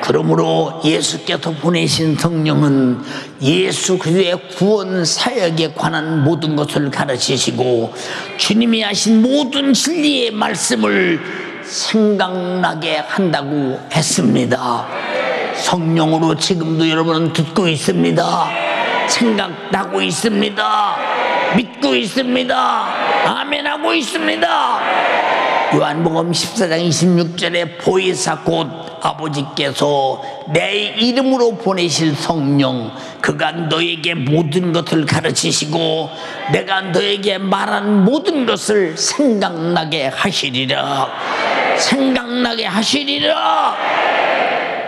그러므로 예수께서 보내신 성령은 예수 그리스도의 구원 사역에 관한 모든 것을 가르치시고 주님이 하신 모든 진리의 말씀을 생각나게 한다고 했습니다. 성령으로 지금도 여러분은 듣고 있습니다. 생각나고 있습니다. 믿고 있습니다. 아멘하고 있습니다. 요한복음 14장 26절에 보혜사 곧 아버지께서 내 이름으로 보내실 성령, 그가 너에게 모든 것을 가르치시고 내가 너에게 말한 모든 것을 생각나게 하시리라. 생각나게 하시리라.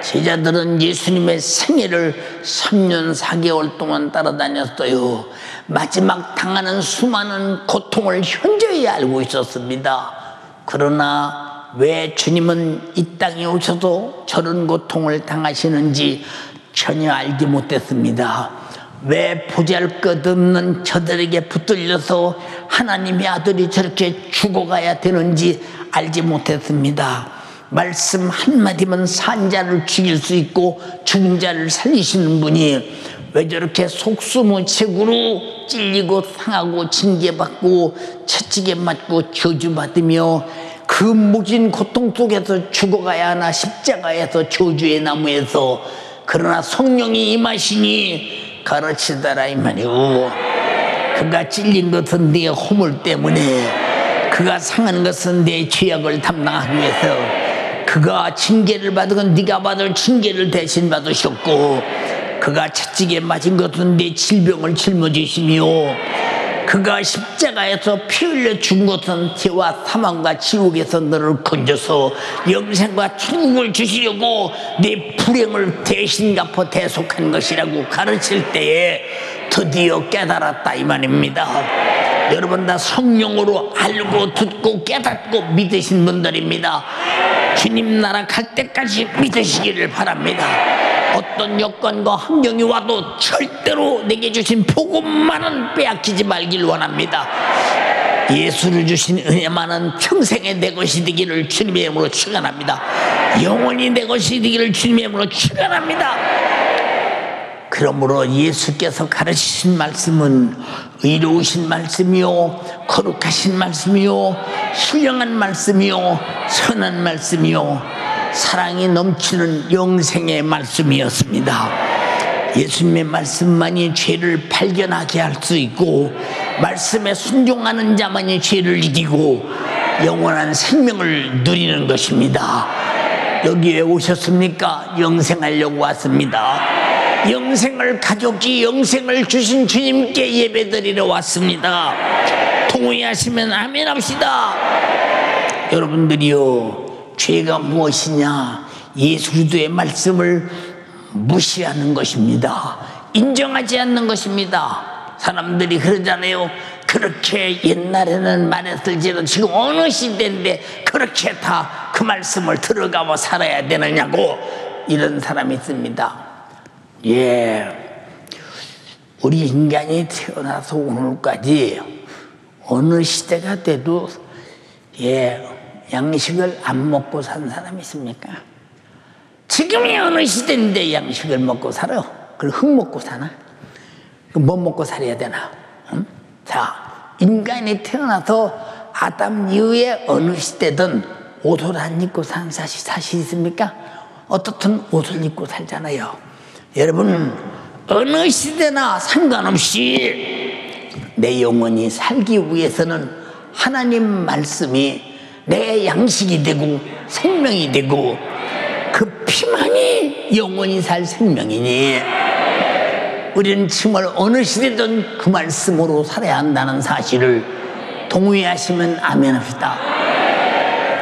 제자들은 예수님의 생애를 3년 4개월 동안 따라다녔어요. 마지막 당하는 수많은 고통을 현저히 알고 있었습니다. 그러나 왜 주님은 이 땅에 오셔서 저런 고통을 당하시는지 전혀 알지 못했습니다. 왜 보잘것없는 저들에게 붙들려서 하나님의 아들이 저렇게 죽어가야 되는지 알지 못했습니다. 말씀 한마디면 산 자를 죽일 수 있고 죽은 자를 살리시는 분이 왜 저렇게 속수무책으로 찔리고 상하고 징계받고 채찍에 맞고 저주받으며 그 무진 고통 속에서 죽어가야 하나, 십자가에서 저주의 나무에서. 그러나 성령이 임하시니 가르치더라 이 말이오. 그가 찔린 것은 네 허물 때문에, 그가 상한 것은 내 죄악을 담당하기 위해서, 그가 징계를 받은 건 네가 받을 징계를 대신 받으셨고, 그가 채찍에 맞은 것은 네 질병을 짊어지시며, 그가 십자가에서 피 흘려 죽은 것은 죄와 사망과 지옥에서 너를 건져서 영생과 천국을 주시려고 네 불행을 대신 갚아 대속한 것이라고 가르칠 때에 드디어 깨달았다 이 말입니다. 여러분 다 성령으로 알고 듣고 깨닫고 믿으신 분들입니다. 주님 나라 갈 때까지 믿으시기를 바랍니다. 어떤 여건과 환경이 와도 절대로 내게 주신 복음만은 빼앗기지 말길 원합니다. 예수를 주신 은혜만은 평생에 내 것이 되기를 주님의 이름으로 축원합니다. 영원히 내 것이 되기를 주님의 이름으로 축원합니다. 그러므로 예수께서 가르치신 말씀은 의로우신 말씀이요, 거룩하신 말씀이요, 신령한 말씀이요, 선한 말씀이요, 사랑이 넘치는 영생의 말씀이었습니다. 예수님의 말씀만이 죄를 발견하게 할 수 있고, 말씀에 순종하는 자만이 죄를 이기고 영원한 생명을 누리는 것입니다. 여기에 오셨습니까? 영생하려고 왔습니다. 영생을 가져오기, 영생을 주신 주님께 예배드리러 왔습니다. 동의하시면 아멘 합시다. 여러분들이요, 죄가 무엇이냐? 예수 그리스도의 말씀을 무시하는 것입니다. 인정하지 않는 것입니다. 사람들이 그러잖아요. 그렇게 옛날에는 말했을지도 지금 어느 시대인데 그렇게 다 그 말씀을 들어가고 살아야 되느냐고 이런 사람이 있습니다. 예, 우리 인간이 태어나서 오늘까지 어느 시대가 돼도 양식을 안 먹고 산 사람이 있습니까? 지금이 어느 시대인데 양식을 먹고 살아? 그걸 흙 먹고 사나? 뭐 먹고 살아야 되나? 응? 자, 인간이 태어나서 아담 이후에 어느 시대든 옷을 안 입고 산 사실 있습니까? 어떻든 옷을 입고 살잖아요. 여러분, 어느 시대나 상관없이 내 영혼이 살기 위해서는 하나님 말씀이 내 양식이 되고 생명이 되고, 그 피만이 영원히 살 생명이니 우리는 정말 어느 시대든 그 말씀으로 살아야 한다는 사실을 동의하시면 아멘 합시다.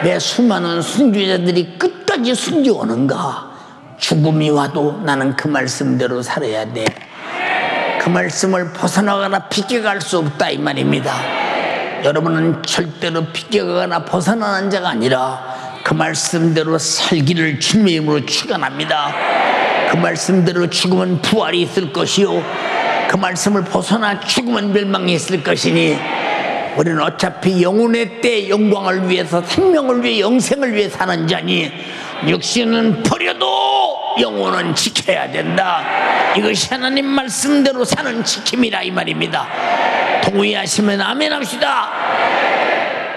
왜 수많은 순교자들이 끝까지 순교하는가? 죽음이 와도 나는 그 말씀대로 살아야 돼. 그 말씀을 벗어나거나 비껴갈 수 없다 이 말입니다. 여러분은 절대로 비껴가거나 벗어나는 자가 아니라 그 말씀대로 살기를 주님의 이름으로 축원합니다. 그 말씀대로 죽으면 부활이 있을 것이요, 그 말씀을 벗어나 죽으면 멸망이 있을 것이니 우리는 어차피 영혼의 때 영광을 위해서, 생명을 위해, 영생을 위해 사는 자니 육신은 버려도 영혼은 지켜야 된다. 이것이 하나님 말씀대로 사는 지킴이라 이 말입니다. 동의하시면 아멘 합시다.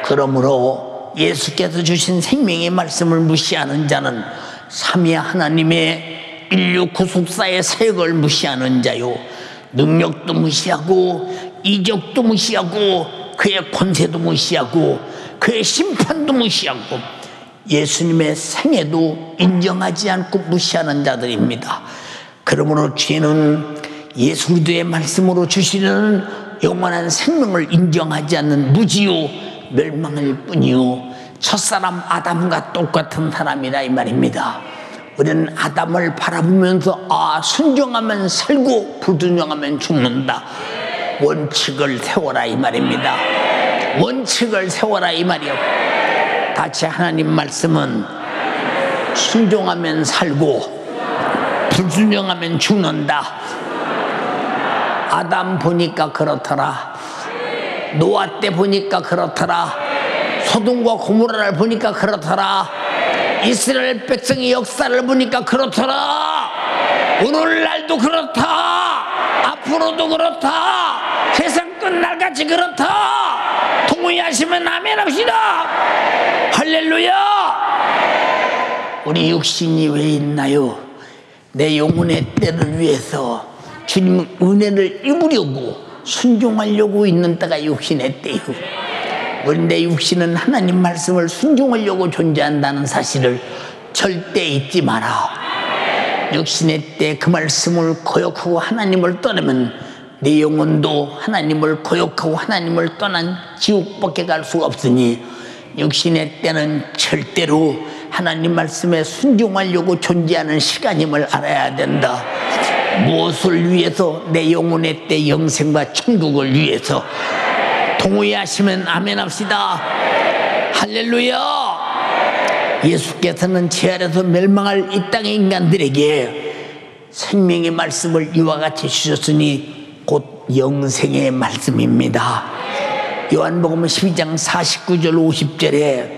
그러므로 예수께서 주신 생명의 말씀을 무시하는 자는 삼위 하나님의 인류 구속사의 사역을 무시하는 자요, 능력도 무시하고 이적도 무시하고 그의 권세도 무시하고 그의 심판도 무시하고 예수님의 생애도 인정하지 않고 무시하는 자들입니다. 그러므로 죄는 예수 그리스도의 말씀으로 주시는 영원한 생명을 인정하지 않는 무지요 멸망일 뿐이요 첫사람 아담과 똑같은 사람이라 이 말입니다. 우리는 아담을 바라보면서 순종하면 살고 불순종하면 죽는다. 원칙을 세워라 이 말입니다. 원칙을 세워라 이 말이요. 같이 하나님 말씀은 순종하면 살고 불순종하면 죽는다. 아담 보니까 그렇더라. 노아 때 보니까 그렇더라. 소돔과 고모라를 보니까 그렇더라. 이스라엘 백성의 역사를 보니까 그렇더라. 오늘날도 그렇다. 앞으로도 그렇다. 세상 끝날같이 그렇다. 동의하시면 아멘 합시다. 할렐루야. 우리 육신이 왜 있나요? 내 영혼의 때를 위해서 주님 은혜를 입으려고 순종하려고 있는 때가 육신의 때요. 그런데 육신은 하나님 말씀을 순종하려고 존재한다는 사실을 절대 잊지 마라. 육신의 때 그 말씀을 거역하고 하나님을 떠나면 내 영혼도 하나님을 거역하고 하나님을 떠난 지옥밖에 갈 수가 없으니 육신의 때는 절대로 하나님 말씀에 순종하려고 존재하는 시간임을 알아야 된다. 무엇을 위해서? 내 영혼의 때 영생과 천국을 위해서. 동의하시면 아멘 합시다. 할렐루야. 예수께서는 제 아래서 멸망할 이 땅의 인간들에게 생명의 말씀을 이와 같이 주셨으니 곧 영생의 말씀입니다. 요한복음 12장 49절 50절에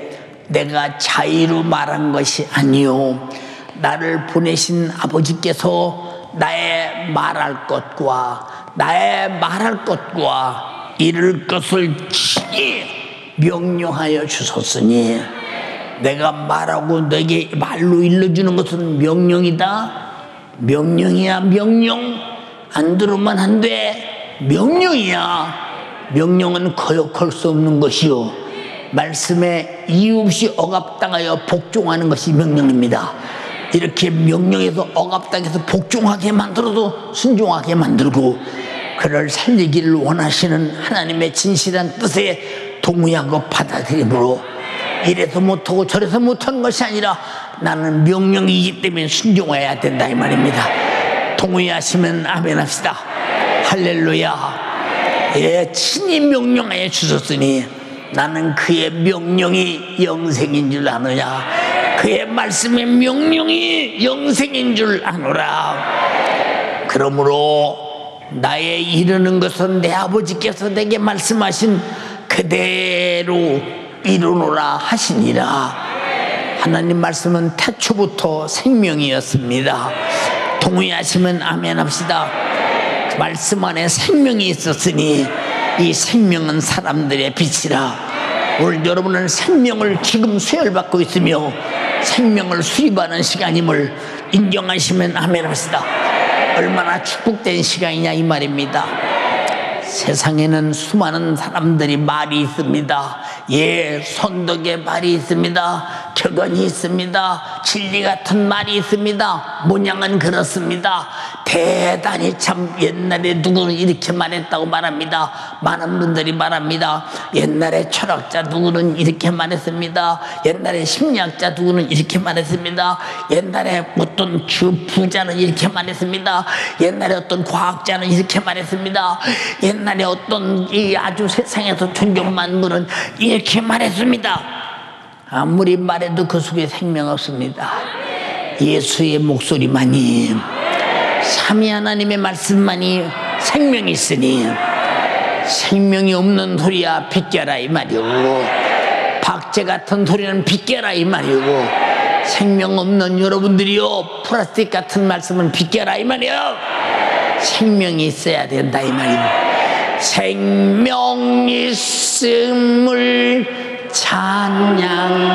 내가 자의로 말한 것이 아니요 나를 보내신 아버지께서 나의 말할 것과 이룰 것을 친히 명령하여 주셨으니, 내가 말하고 너에게 말로 일러주는 것은 명령이다. 명령이야. 명령. 안 들으면 안 돼. 명령이야. 명령은 거역할 수 없는 것이요 말씀에 이유 없이 억압당하여 복종하는 것이 명령입니다. 이렇게 명령해서 억압당해서 복종하게 만들어도 순종하게 만들고 그를 살리기를 원하시는 하나님의 진실한 뜻에 동의하고 받아들임으로 이래서 못하고 저래서 못하는 것이 아니라 나는 명령이기 때문에 순종해야 된다 이 말입니다. 동의하시면 아멘 합시다. 할렐루야. 예, 친히 명령하여 주셨으니 나는 그의 명령이 영생인 줄 아느냐, 그의 말씀의 명령이 영생인 줄 아노라. 그러므로 나의 이루는 것은 내 아버지께서 내게 말씀하신 그대로 이루노라 하시니라. 하나님 말씀은 태초부터 생명이었습니다. 동의하시면 아멘 합시다. 말씀 안에 생명이 있었으니 이 생명은 사람들의 빛이라. 오늘 여러분은 생명을 지금 수혈받고 있으며 생명을 수입하는 시간임을 인정하시면 아멘 합시다. 얼마나 축복된 시간이냐 이 말입니다. 세상에는 수많은 사람들이 말이 있습니다. 예, 선덕의 말이 있습니다. 격언이 있습니다. 진리 같은 말이 있습니다. 모양은 그렇습니다. 대단히 참 옛날에 누구는 이렇게 말했다고 말합니다. 많은 분들이 말합니다. 옛날에 철학자 누구는 이렇게 말했습니다. 옛날에 심리학자 누구는 이렇게 말했습니다. 옛날에 어떤 부자는 이렇게 말했습니다. 옛날에 어떤 과학자는 이렇게 말했습니다. 옛날에 어떤 이 아주 세상에서 존경받는 분은 이렇게 말했습니다. 아무리 말해도 그 속에 생명 없습니다. 예수의 목소리만이, 삼위 하나님의 말씀만이 생명이 있으니 생명이 없는 소리야 비껴라 이 말이오. 박제 같은 소리는 비껴라 이 말이오. 생명 없는 여러분들이요, 플라스틱 같은 말씀은 비껴라 이 말이오. 생명이 있어야 된다 이 말이오. 생명 있음을 찬양해.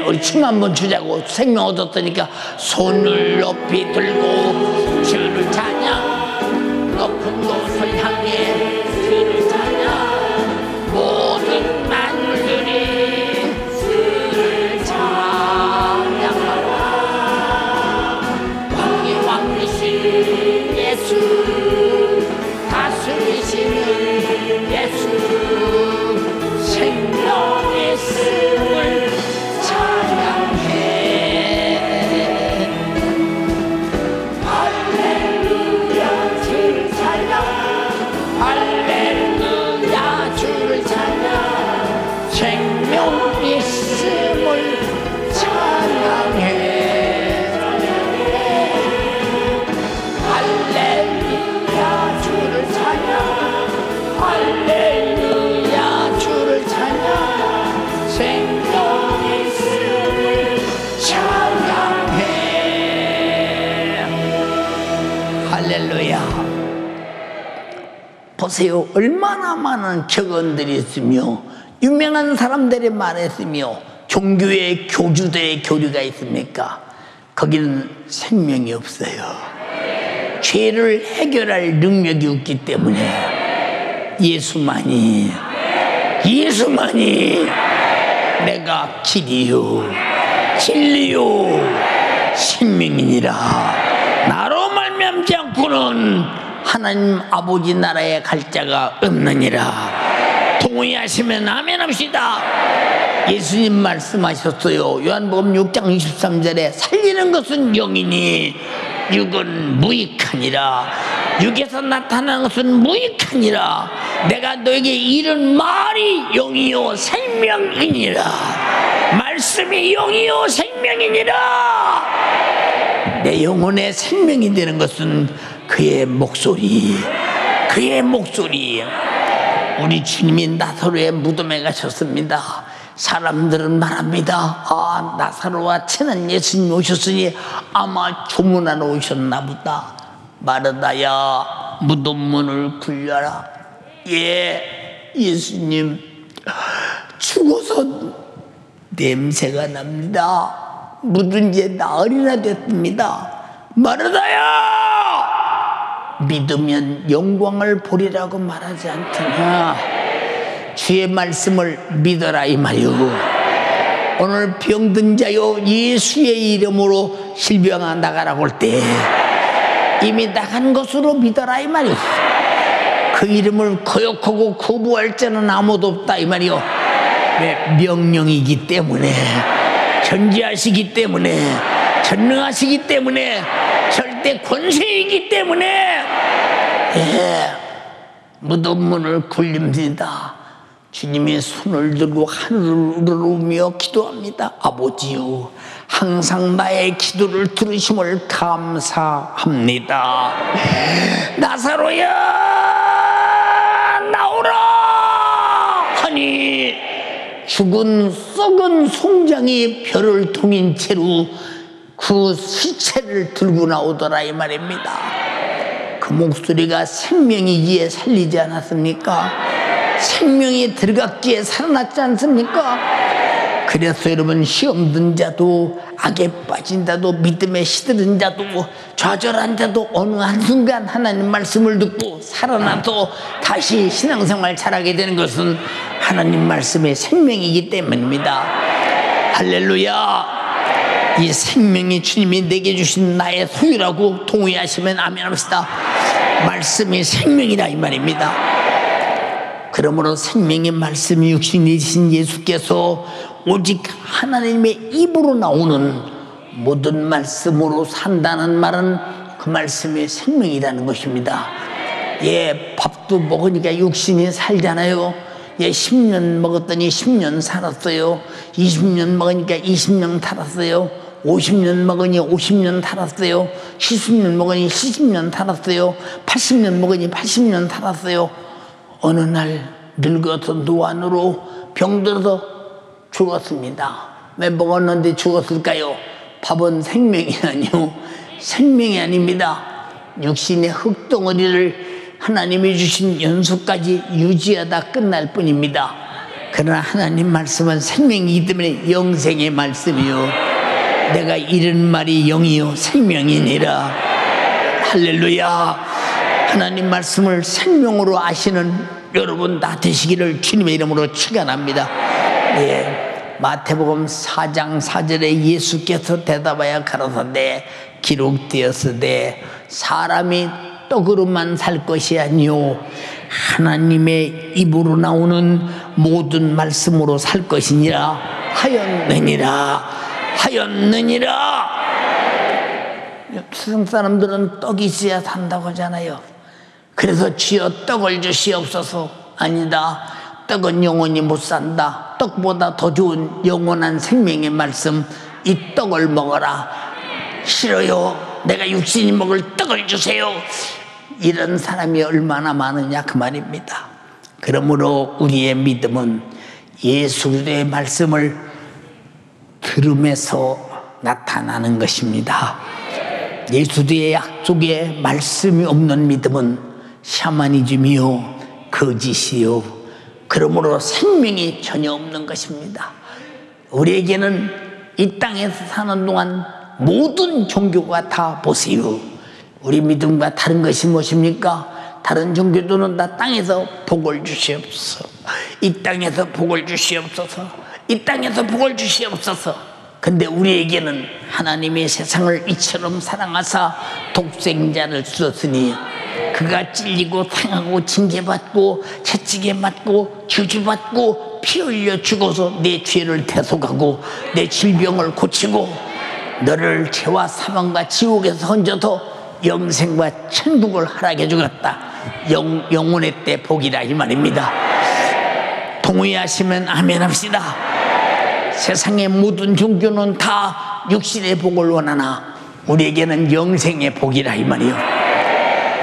우리 춤 한번 추자고. 생명 얻었다니까 손을 높이 들고 주를 찬양. 높은 곳을 향해 주를 찬양. 모든 만물들이 주를 찬양하라. 왕의 왕이신 예수, 다스리시는 예수, 생명의 숨을 찬양. 생명 있음을 찬양해. 할렐루야 주를 찬양, 할렐루야 주를 찬양, 생명 있음을 찬양해. 할렐루야. 보세요. 얼마나 많은 격언들이 있으며 유명한 사람들이 말했으며 종교의 교주들의 교리가 있습니까? 거기는 생명이 없어요. 죄를 해결할 능력이 없기 때문에 예수만이 내가 길이요 진리요 생명이니라. 나로 말미암지 않고는 하나님 아버지 나라에 갈 자가 없느니라. 동의하시면 아멘 합시다. 예수님 말씀하셨어요. 요한복음 6장 23절에 살리는 것은 영이니 육은 무익하니라. 육에서 나타나는 것은 무익하니라. 내가 너에게 이른 말이 영이요 생명이니라. 말씀이 영이요 생명이니라. 내 영혼의 생명이 되는 것은 그의 목소리. 우리 주님이 나사로의 무덤에 가셨습니다. 사람들은 말합니다. 아, 나사로와 친한 예수님이 오셨으니 아마 조문하러 오셨나 보다. 마르다야, 무덤 문을 굴려라. 예, 예수님 죽어서 냄새가 납니다. 묻은 지 나흘이나 됐습니다. 마르다야, 믿으면 영광을 보리라고 말하지 않더냐. 주의 말씀을 믿어라 이 말이요. 오늘 병든 자요 예수의 이름으로 질병아 나가라고 할 때 이미 나간 것으로 믿어라 이 말이요. 그 이름을 거역하고 거부할 자는 아무도 없다 이 말이요. 왜? 명령이기 때문에, 전지하시기 때문에, 전능하시기 때문에, 절대 권세이기 때문에. 예, 무덤 문을 굴립니다. 주님이 손을 들고 하늘을 우러러오며 기도합니다. 아버지요, 항상 나의 기도를 들으심을 감사합니다. 나사로야 나오라 하니 죽은 썩은 송장이 벼를 통인 채로 그 시체를 들고 나오더라 이 말입니다. 그 목소리가 생명이기에 살리지 않았습니까? 생명이 들어갔기에 살아났지 않습니까? 그래서 여러분, 시험 든 자도, 악에 빠진 자도, 믿음에 시드른 자도, 좌절한 자도 어느 한순간 하나님 말씀을 듣고 살아나서 다시 신앙생활 잘하게 되는 것은 하나님 말씀의 생명이기 때문입니다. 할렐루야. 이 생명이 주님이 내게 주신 나의 소유라고 동의하시면 아멘 합시다. 말씀이 생명이라 이 말입니다. 그러므로 생명의 말씀이 육신이 되신 예수께서 오직 하나님의 입으로 나오는 모든 말씀으로 산다는 말은 그 말씀의 생명이라는 것입니다. 예, 밥도 먹으니까 육신이 살잖아요. 예, 10년 먹었더니 10년 살았어요. 20년 먹으니까 20년 살았어요. 50년 먹으니 50년 살았어요. 70년 먹으니 70년 살았어요. 80년 먹으니 80년 살았어요. 어느 날 늙어서 노안으로 병들어서 죽었습니다. 왜 먹었는데 죽었을까요? 밥은 생명이 아니요, 생명이 아닙니다. 육신의 흙덩어리를 하나님이 주신 연수까지 유지하다 끝날 뿐입니다. 그러나 하나님 말씀은 생명이기 때문에 영생의 말씀이요, 내가 이른 말이 영이요 생명이니라. 할렐루야. 하나님 말씀을 생명으로 아시는 여러분 다 되시기를 주님의 이름으로 축원합니다. 예, 마태복음 4장 4절에 예수께서 대답하여 가라사대 기록되었으되 사람이 떡으로만 살 것이 아니요 하나님의 입으로 나오는 모든 말씀으로 살 것이니라 하였느니라. 세상 사람들은 떡이 있어야 산다고 하잖아요. 그래서 주여 떡을 주시옵소서. 아니다. 떡은 영원히 못 산다. 떡보다 더 좋은 영원한 생명의 말씀, 이 떡을 먹어라. 싫어요. 내가 육신이 먹을 떡을 주세요. 이런 사람이 얼마나 많으냐 그 말입니다. 그러므로 우리의 믿음은 예수 그리스도의 말씀을 들음에서 나타나는 것입니다. 예수 그리스도의 약속에 말씀이 없는 믿음은 샤머니즘이요 거짓이요, 그러므로 생명이 전혀 없는 것입니다. 우리에게는 이 땅에서 사는 동안 모든 종교가 다 보세요. 우리 믿음과 다른 것이 무엇입니까? 다른 종교들은 다 땅에서 복을 주시옵소서, 이 땅에서 복을 주시옵소서, 이 땅에서 복을 주시옵소서. 근데 우리에게는 하나님의 세상을 이처럼 사랑하사 독생자를 주셨으니 그가 찔리고 상하고 징계받고 채찍에 맞고 저주받고 피 흘려 죽어서 내 죄를 대속하고 내 질병을 고치고 너를 죄와 사망과 지옥에서 건져서 영생과 천국을 허락해 주겠다. 영혼의 때 복이라 이 말입니다. 동의하시면 아멘 합시다. 세상의 모든 종교는 다 육신의 복을 원하나 우리에게는 영생의 복이라 이 말이요.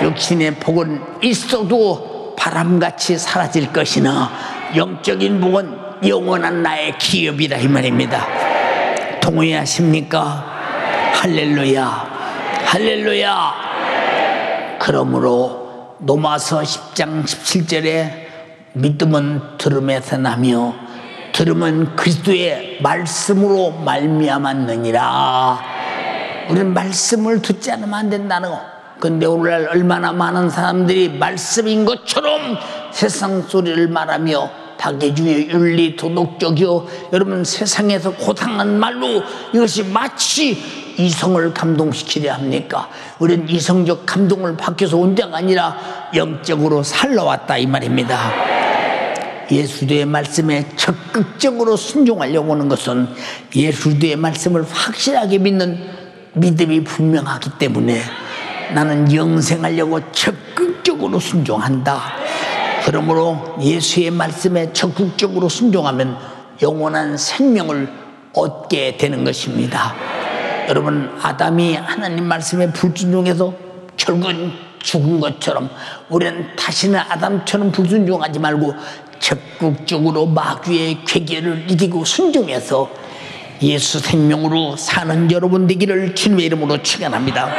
육신의 복은 있어도 바람같이 사라질 것이나 영적인 복은 영원한 나의 기업이라 이 말입니다. 동의하십니까? 할렐루야, 할렐루야. 그러므로 로마서 10장 17절에 믿음은 들음에서 나며 들음은 그리스도의 말씀으로 말미암았느니라. 우리는 말씀을 듣지 않으면 안 된다는 거. 근데 오늘날 얼마나 많은 사람들이 말씀인 것처럼 세상 소리를 말하며 박애주의 윤리 도덕적이요, 여러분 세상에서 고상한 말로 이것이 마치 이성을 감동시키려 합니까? 우리는 이성적 감동을 받기 위해서 온 자가 아니라 영적으로 살러왔다 이 말입니다. 예수의 말씀에 적극적으로 순종하려고 하는 것은 예수의 말씀을 확실하게 믿는 믿음이 분명하기 때문에 나는 영생하려고 적극적으로 순종한다. 그러므로 예수의 말씀에 적극적으로 순종하면 영원한 생명을 얻게 되는 것입니다. 여러분, 아담이 하나님 말씀에 불순종해서 결국은 죽은 것처럼 우리는 다시는 아담처럼 불순종하지 말고 적극적으로 마귀의 괴계를 이기고 순종해서 예수 생명으로 사는 여러분 되기를 주님의 이름으로 축원합니다.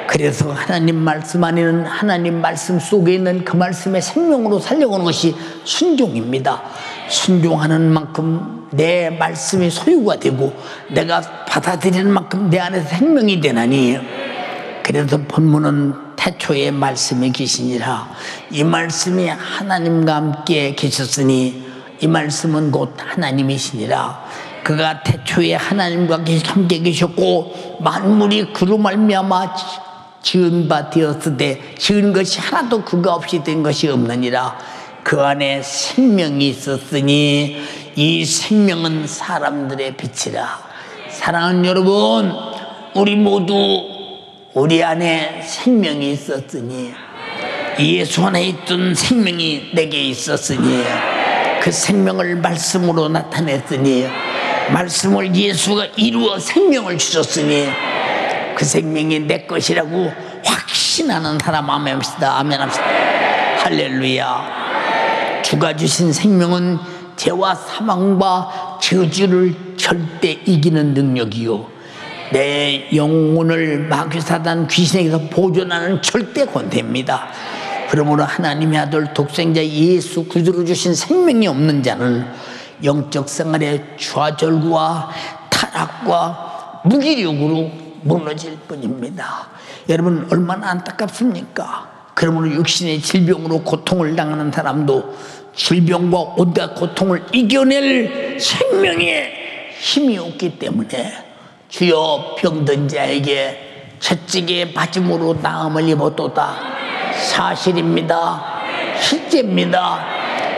그래서 하나님 말씀 안에는 하나님 말씀 속에 있는 그 말씀의 생명으로 살려고 하는 것이 순종입니다. 순종하는 만큼 내 말씀이 소유가 되고 내가 받아들이는 만큼 내 안에서 생명이 되나니, 그래서 본문은 태초에 말씀이 계시니라. 이 말씀이 하나님과 함께 계셨으니 이 말씀은 곧 하나님이시니라. 그가 태초에 하나님과 함께 계셨고 만물이 그로 말미암아 지은 바 되었으되 지은 것이 하나도 그가 없이 된 것이 없느니라. 그 안에 생명이 있었으니 이 생명은 사람들의 빛이라. 사랑하는 여러분, 우리 모두 우리 안에 생명이 있었으니, 예수 안에 있던 생명이 내게 있었으니, 그 생명을 말씀으로 나타냈으니, 말씀을 예수가 이루어 생명을 주셨으니 그 생명이 내 것이라고 확신하는 사람 아멘 합시다. 아멘 합시다. 할렐루야. 주가 주신 생명은 죄와 사망과 저주를 절대 이기는 능력이요, 내 영혼을 마귀 사단 귀신에게서 보존하는 절대 권세입니다. 그러므로 하나님의 아들 독생자 예수 그리스도로 주신 생명이 없는 자는 영적 생활의 좌절과 타락과 무기력으로 무너질 뿐입니다. 여러분, 얼마나 안타깝습니까? 그러므로 육신의 질병으로 고통을 당하는 사람도 질병과 온갖 고통을 이겨낼 생명의 힘이 없기 때문에 주여 병든 자에게 채찍에 맞음으로 나음을 입었도다. 사실입니다. 실제입니다.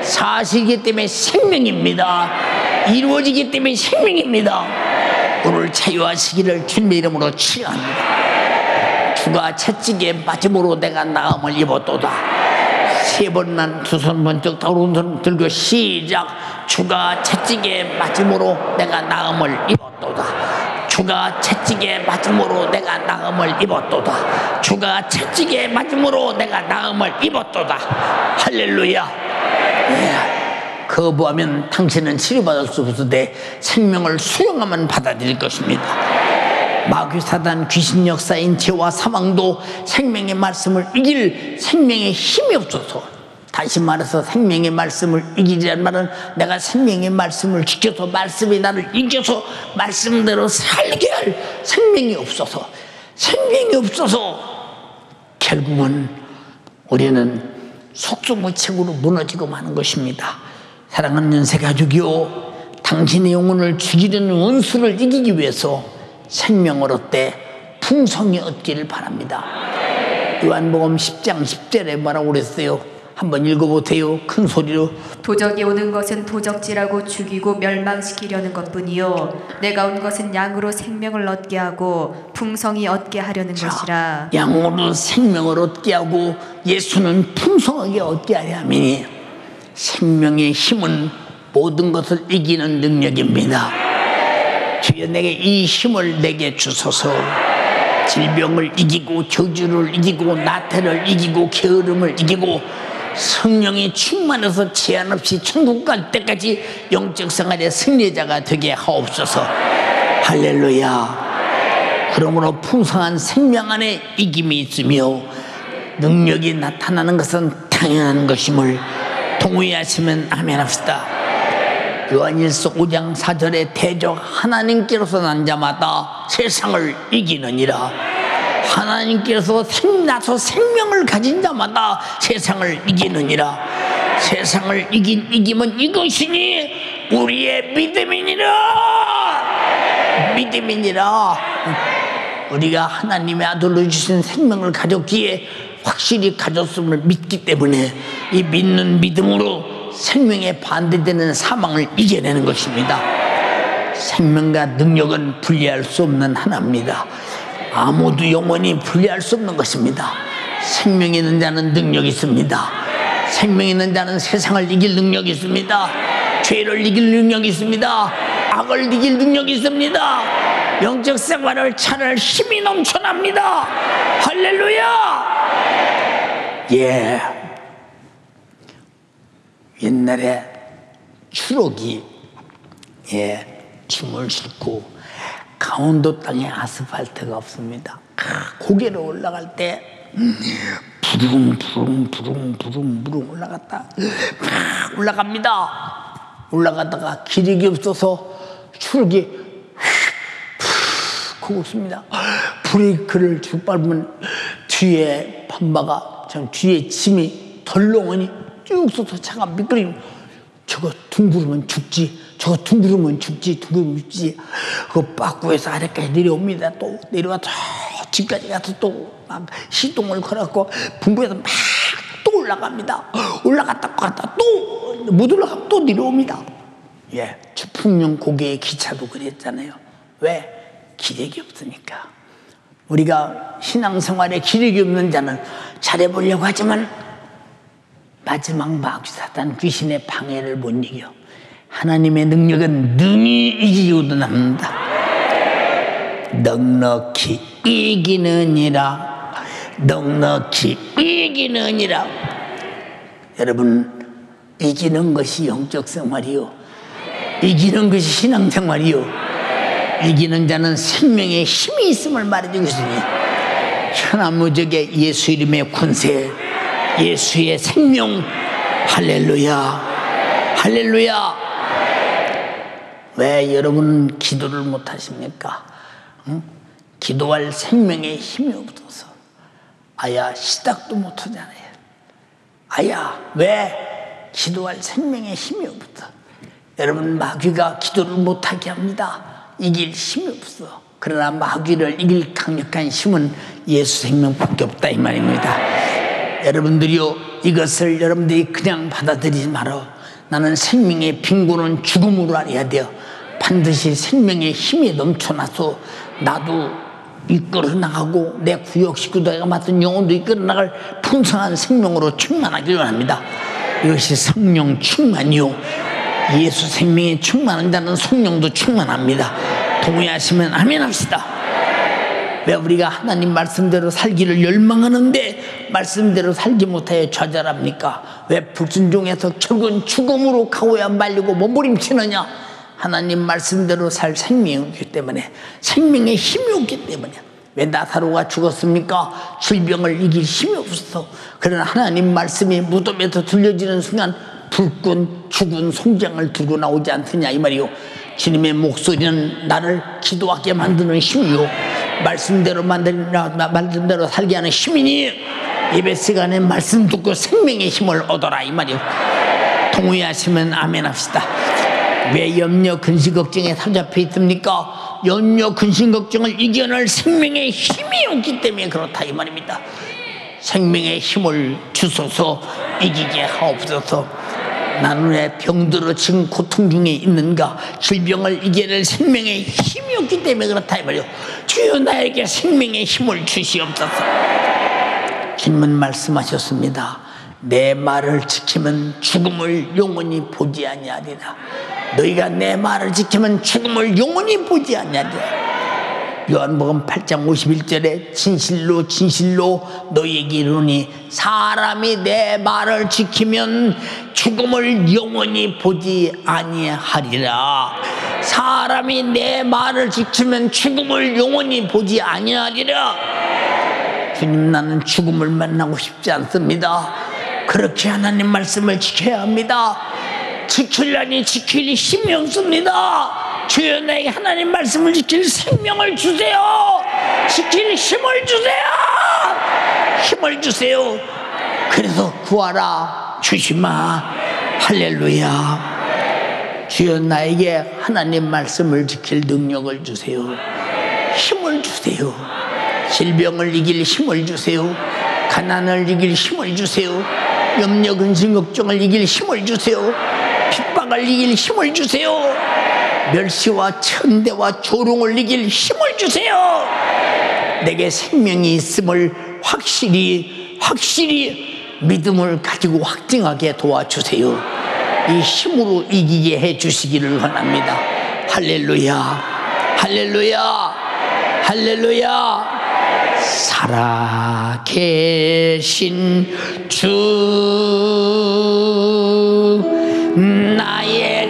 사실이기 때문에 생명입니다. 이루어지기 때문에 생명입니다. 오늘 자유하시기를 주님의 이름으로 축원합니다. 주가 채찍에 맞음으로 내가 나음을 입었도다. 세 번만 두 손 번쩍 다 오른손 들고 시작. 주가 채찍에 맞음으로 내가 나음을 입었도다. 주가 채찍에 맞음으로 내가 나음을 입었도다. 주가 채찍에 맞음으로 내가 나음을 입었도다. 할렐루야. 예. 거부하면 당신은 치료받을 수 없으되 생명을 수용하면 받아들일 것입니다. 마귀 사단 귀신 역사인 죄와 사망도 생명의 말씀을 이길 생명의 힘이 없어서, 다시 말해서 생명의 말씀을 이기자는 말은 내가 생명의 말씀을 지켜서 말씀이 나를 이겨서 말씀대로 살게 할 생명이 없어서 결국은 우리는 속수무책으로 무너지고 마는 것입니다. 사랑하는 연세가족이요, 당신의 영혼을 죽이려는 원수를 이기기 위해서 생명을 얻되 풍성히 얻기를 바랍니다. 요한복음 10장 10절에 뭐라고 그랬어요? 한번 읽어보세요. 큰 소리로. 도적이 오는 것은 도적질하고 죽이고 멸망시키려는 것뿐이요 내가 온 것은 양으로 생명을 얻게 하고 풍성히 얻게 하려는 것이라. 양으로 생명을 얻게 하고 예수는 풍성하게 얻게 하려 함이니 생명의 힘은 모든 것을 이기는 능력입니다. 주여 내게 이 힘을 내게 주소서. 질병을 이기고 저주를 이기고 나태를 이기고 게으름을 이기고 성령이 충만해서 제한 없이 천국 갈 때까지 영적 생활의 승리자가 되게 하옵소서. 할렐루야. 그러므로 풍성한 생명 안에 이김이 있으며 능력이 나타나는 것은 당연한 것임을 동의하시면 아멘 합시다. 요한일서 5장 4절에 대적 하나님께로서 난 자마다 세상을 이기느니라. 하나님께서 나서 생명을 가진 자마다 세상을 이기느니라. 세상을 이기면 이것이니 우리의 믿음이니라. 우리가 하나님의 아들로 주신 생명을 가졌기에 확실히 가졌음을 믿기 때문에 이 믿는 믿음으로 생명에 반대되는 사망을 이겨내는 것입니다. 생명과 능력은 분리할 수 없는 하나입니다. 아무도 영원히 분리할 수 없는 것입니다. 생명 있는 자는 능력이 있습니다. 생명 있는 자는 세상을 이길 능력이 있습니다. 죄를 이길 능력이 있습니다. 악을 이길 능력이 있습니다. 영적 생활을 차릴 힘이 넘쳐납니다. 할렐루야. 예. 옛날에 추록이 춤을 싣고 강원도 땅에 아스팔트가 없습니다. 고개로 올라갈 때 부릉부릉 올라갑니다. 올라가다가 기력이 없어서 추록이 굽습니다. 브레이크를 쭉 밟으면 뒤에 판바가 뒤에 짐이 덜렁하니 쭉 쏟아서 차가 미끄러지면 저거 둥그러면 죽지. 그 빠꾸에서 아래까지 내려옵니다. 또 내려와서 집까지 가서 또 막 시동을 걸었고 분부에서 막 또 올라갑니다. 올라갔다 또 못 올라가면 또 내려옵니다. 예, 주풍령 고개의 기차도 그랬잖아요. 왜? 기력이 없으니까. 우리가 신앙생활에 기력이 없는 자는 잘해보려고 하지만 마지막 마귀 사단 귀신의 방해를 못 이겨. 하나님의 능력은 능히 이기고도 남는다. 넉넉히 이기느니라. 여러분, 이기는 것이 영적 생활이요, 이기는 것이 신앙생활이요, 이기는 자는 생명의 힘이 있음을 말해주고 있으니 천하무적의 예수 이름의 권세, 예수의 생명. 할렐루야. 왜 여러분은 기도를 못하십니까? 기도할 생명의 힘이 없어서 아야 시작도 못하잖아요. 왜? 기도할 생명의 힘이 없어. 여러분, 마귀가 기도를 못하게 합니다. 이길 힘이 없어. 그러나 마귀를 이길 강력한 힘은 예수 생명밖에 없다 이 말입니다. 여러분들이요, 이것을 여러분들이 그냥 받아들이지 말아. 나는 생명의 빈곤은 죽음으로 알아야 돼요. 반드시 생명의 힘이 넘쳐나서 나도 이끌어 나가고 내 구역 식구들과 맡은 영혼도 이끌어 나갈 풍성한 생명으로 충만하기를 원합니다. 이것이 성령 충만이요, 예수 생명에 충만한 자는 성령도 충만합니다. 동의하시면 아멘 합시다. 왜 우리가 하나님 말씀대로 살기를 열망하는데 말씀대로 살지 못하여 좌절합니까? 왜 불순종해서 결국은 죽음으로 가고야 말리고 몸부림치느냐? 하나님 말씀대로 살 생명이 없기 때문에, 생명의 힘이 없기 때문에. 왜 나사로가 죽었습니까? 질병을 이길 힘이 없어서. 그러나 하나님 말씀이 무덤에서 들려지는 순간 불끈 죽은 송장을 들고 나오지 않더냐 이 말이요. 주님의 목소리는 나를 기도하게 만드는 힘이요, 말씀대로 말씀대로 살게 하는 힘이니 예배 시간에 말씀 듣고 생명의 힘을 얻어라 이 말이요. 동의하시면 아멘 합시다. 왜 염려 근심 걱정에 사로잡혀 있습니까? 염려 근심 걱정을 이겨낼 생명의 힘이 없기 때문에 그렇다 이 말입니다. 생명의 힘을 주소서, 이기게 하옵소서. 나는 왜 병들어 지금 고통 중에 있는가? 질병을 이겨낼 생명의 힘이 없기 때문에 그렇다 이 말이요. 주여 나에게 생명의 힘을 주시옵소서. 주님은 말씀하셨습니다. 내 말을 지키면 죽음을 영원히 보지 아니하리라. 너희가 내 말을 지키면 죽음을 영원히 보지 아니하리라. 요한복음 8장 51절에 진실로 진실로 너희에게 이르노니 사람이 내 말을 지키면 죽음을 영원히 보지 아니하리라. 사람이 내 말을 지키면 죽음을 영원히 보지 아니하리라. 주님, 나는 죽음을 만나고 싶지 않습니다. 그렇게 하나님 말씀을 지켜야 합니다. 지키려니 지킬 힘이 없습니다. 주여 나에게 하나님 말씀을 지킬 생명을 주세요. 지킬 힘을 주세요. 힘을 주세요. 그래서 구하라 주시마. 할렐루야. 주여 나에게 하나님 말씀을 지킬 능력을 주세요. 힘을 주세요. 질병을 이길 힘을 주세요. 가난을 이길 힘을 주세요. 염려 근심 걱정을 이길 힘을 주세요. 핍박을 이길 힘을 주세요. 멸시와 천대와 조롱을 이길 힘을 주세요. 내게 생명이 있음을 확실히 믿음을 가지고 확증하게 도와주세요. 이 힘으로 이기게 해주시기를 원합니다. 할렐루야, 할렐루야, 할렐루야. 살아계신 주 나의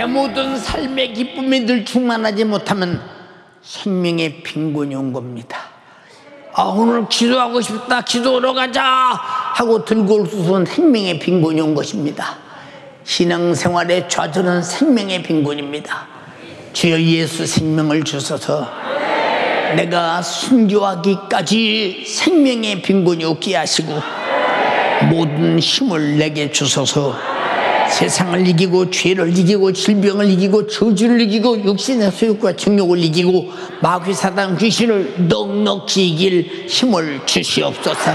모든 삶의 기쁨이 늘 충만하지 못하면 생명의 빈곤이 온 겁니다. 오늘 기도하고 싶다, 기도하러 가자 하고 들고 올 수 없는 생명의 빈곤이 온 것입니다. 신앙생활의 좌절은 생명의 빈곤입니다. 주여 예수 생명을 주셔서 내가 순교하기까지 생명의 빈곤이 없게 하시고 모든 힘을 내게 주소서. 세상을 이기고 죄를 이기고 질병을 이기고 저주를 이기고 육신의 소욕과 정욕을 이기고 마귀 사단 귀신을 넉넉히 이길 힘을 주시옵소서.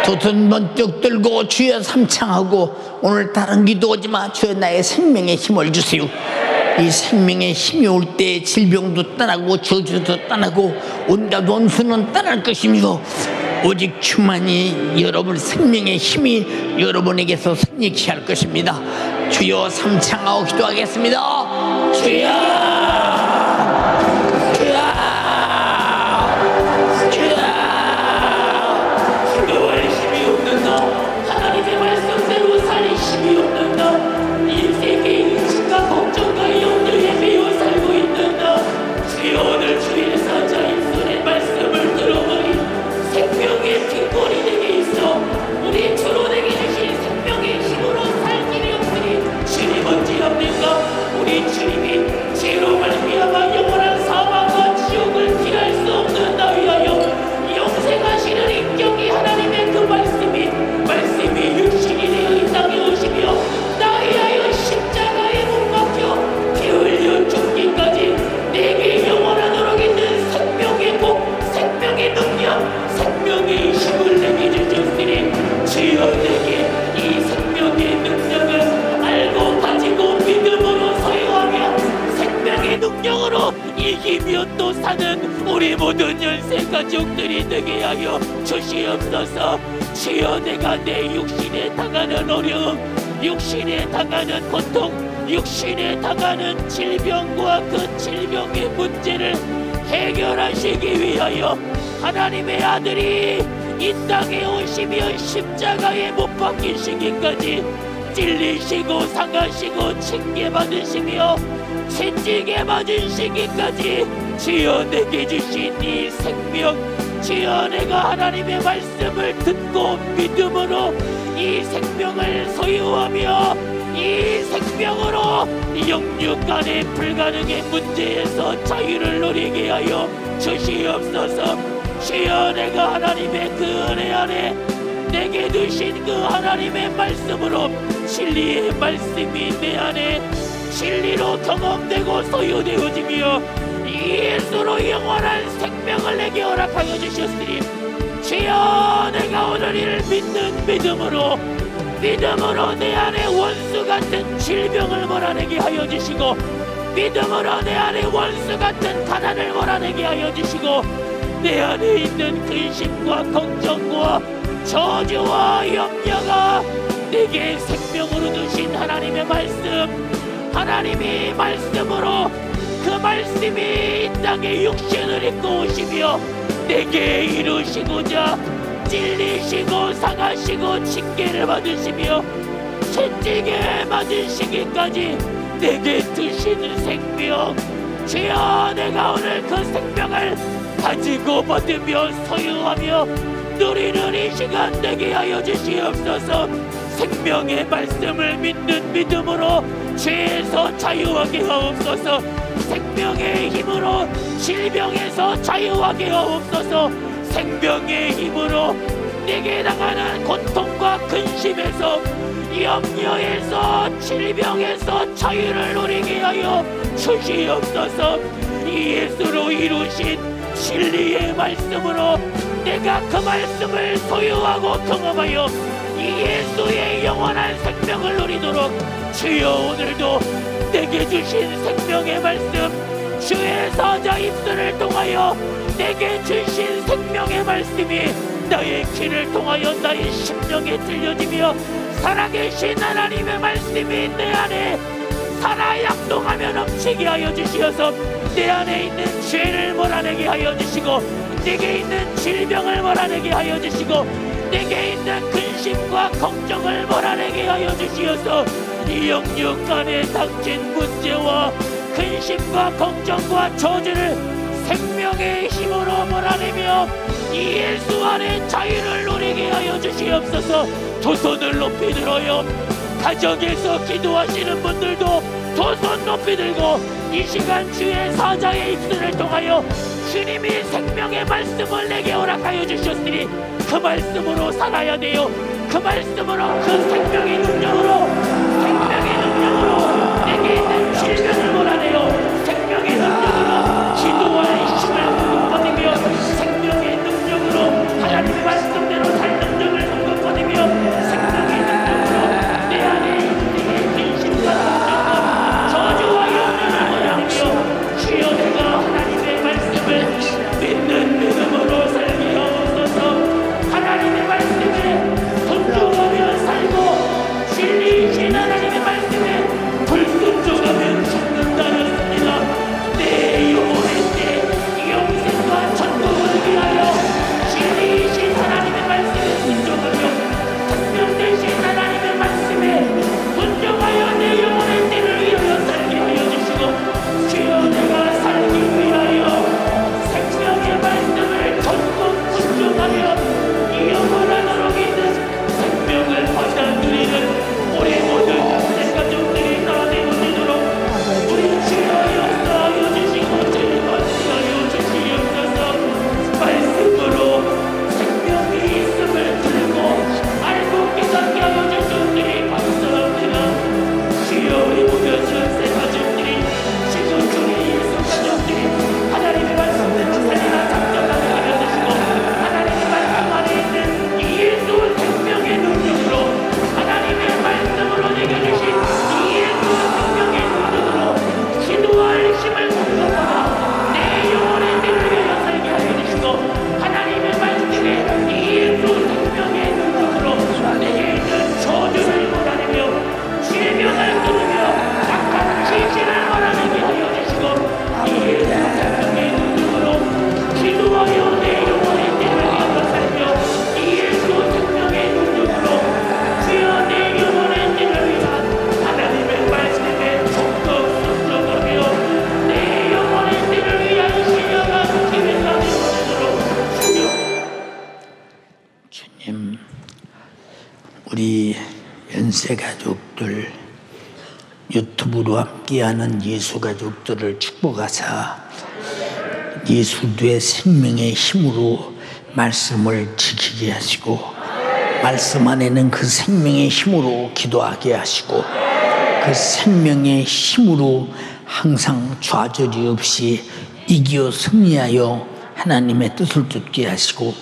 두 손 번쩍 들고 주여 삼창하고 오늘 다른 기도하지마. 주여 나의 생명의 힘을 주세요. 이 생명의 힘이 올 때 질병도 떠나고 저주도 떠나고 온갖 원수는 떠날 것이며 오직 주만이 여러분 생명의 힘이 여러분에게서 승리케 할 것입니다. 주여 삼창하고 기도하겠습니다. 주여, 주여, 주여. 기도할 힘이 없는다. 하나님의 말씀대로 살 힘이 없는다. 인생의 의심과 걱정과 염려에 매여 살고 있는다. 주여 오늘 주의 사자 입술의 말씀을 들어보니 생명의 뒷골이 내게 있어 우리 주로 내게 주신 생명의 힘으로 살 길이 없으니 주님 어찌합니까? 우리 주님이 죄로 말미암아 영원한 사망과 지옥을 피할 수 없는 나 위하여 영생하시는 인격이 하나님의 그 말씀이 육신이 되어 이 땅에 오시며 나 위하여 십자가에 못 박혀 피 흘려 죽기까지 내게 영원하도록 있는 생명의 복, 생명의 능력, 생명의 힘을 내게 주셨으니 주여 내게 이 생명의 능력을 알고 가지고 믿음으로 소유하며 생명의 능력으로 이기며 또 사는 우리 모든 연세 가족들이 되게 하여 주시옵소서. 주여 내가 내 육신에 당하는 어려움, 육신에 당하는 고통, 육신에 당하는 질병과 그 질병의 문제를 해결하시기 위하여 하나님의 아들이 이 땅에 오시며 십자가에 못 박히시기까지 찔리시고 상하시고 징계받으시며 채찍에 맞으시기까지 주여 내게 주신 이 생명, 주여 내가 하나님의 말씀을 듣고 믿음으로 이 생명을 소유하며 이 생명으로 영육 간의 불가능의 문제에서 자유를 누리게 하여 주시옵소서. 주여 내가 하나님의 그 은혜 안에 내게 두신 그 하나님의 말씀으로 진리의 말씀이 내 안에 진리로 경험되고 소유되어지며 예수로 영원한 생명을 내게 허락하여 주셨으니 주여 내가 오늘 이를 믿는 믿음으로 내 안에 원수 같은 질병을 몰아내게 하여 주시고 믿음으로 내 안에 원수 같은 가난을 몰아내게 하여 주시고 내 안에 있는 근심과 걱정과 저주와 염려가 내게 생명으로 주신 하나님의 말씀, 하나님이 말씀으로 그 말씀이 이 땅에 육신을 입고 오시며 내게 이루시고자 찔리시고 상하시고 징계를 받으시며 채찍에 맞으시기까지 내게 주시는 생명, 주여 내가 오늘 그 생명을 가지고 받으며 소유하며 누리는 이 시간 되게 하여 주시옵소서. 생명의 말씀을 믿는 믿음으로 죄에서 자유하게 하옵소서. 생명의 힘으로 질병에서 자유하게 하옵소서. 생명의 힘으로 내게 당하는 고통과 근심에서 염려에서 질병에서 자유를 누리게 하여 주시옵소서. 예수로 이루신 진리의 말씀으로 내가 그 말씀을 소유하고 경험하여 예수의 영원한 생명을 누리도록 주여 오늘도 내게 주신 생명의 말씀, 주의 사자 입술을 통하여 내게 주신 생명의 말씀이 나의 귀를 통하여 나의 심령에 들려지며 살아계신 하나님의 말씀이 내 안에 살아 약동하며 넘치게 하여 주시어서 내 안에 있는 죄를 몰아내게 하여 주시고 내게 있는 질병을 몰아내게 하여 주시고 내게 있는 근심과 걱정을 몰아내게 하여 주시어서 이 영육 안에 닥친 문제와 근심과 걱정과 저주를 생명의 힘으로 몰아내며 이 예수 안에 자유를 누리게 하여 주시옵소서. 두 손을 높이 들어요. 가정에서 기도하시는 분들도 두 손 높이 들고 이 시간 주의 사자의 입술을 통하여 주님이 생명의 말씀을 내게 허락하여 주셨으니 그 말씀으로 살아야 돼요. 그 말씀으로 그 생명의 능력으로 내게 있는 질병을 몰아내요. 생명의 능력으로 기도할 힘을 얻으며 생명의 능력으로 하나님의 말씀대로 살 능력을 얻으며 생명의 능력으로 내 안에 있는 근심과 걱정과 저주와 염려를 몰아내며 주여 내가 하나님의 말씀을 믿는 믿음으로 살게 하옵소서. 하나님의 말씀에 순종하며 살고 진리이신 하나님의 말씀에 불순종하면 죽는다였습니다. 내 영혼의 때 영생과 천국을 위하여 진리이신 하나님의 말씀에 순종하며 생명 되신 하나님의 말씀에 순종하여 내 영혼의 때를 위하여 살게 하여 주시고 주여 내가 살기 위하여 생명의 말씀을 전국 순종하며 영원하도록 있는 생명을 받아들이는 우리 모든 내 가족들이 다 되어지도록 우리 주여 역사하여 주시고 제거하여 주시옵소서. 말씀으로 생명이 있음을 들고 알고 깨닫게 하여 주시니 감사합니다. 주여 우리 모든 전세 가족들이 지금 중에 예수 가족들이 하나님의 말씀대로 살리라 작정하게 하여 주시고 하나님의 말씀 안에 있는 이 예수 생명의 능력으로 하나님의 말씀으로 내게 주신 이 예수 생명의 능력으로 기도할 힘을 공급하라. 내 영혼의 때를 위하여 살게 하여 주시고 하나님의 말씀에 이 예수 생명의 능력으로 내게 있는 저주를 몰아내며 죄명을 끊으며 악한 귀신을 몰아내게 하여 주시고 이 예수 생명의 능력으로 기도하여 내 영혼의 때를 위하여 살며 이 예수 생명의 능력으로 주여 내 영혼의 때를 위한 하나님의 말씀에 적극 순종하며 내 영혼의 때를 위한 신령한 기회가 되어지도록 주여. 주님, 우리 연세 가족들, 유튜브로 함께하는 예수 가족들을 축복하사 예수의 생명의 힘으로 말씀을 지키게 하시고 말씀 안에는 그 생명의 힘으로 기도하게 하시고 그 생명의 힘으로 항상 좌절이 없이 이기어 승리하여 하나님의 뜻을 쫓게 하시고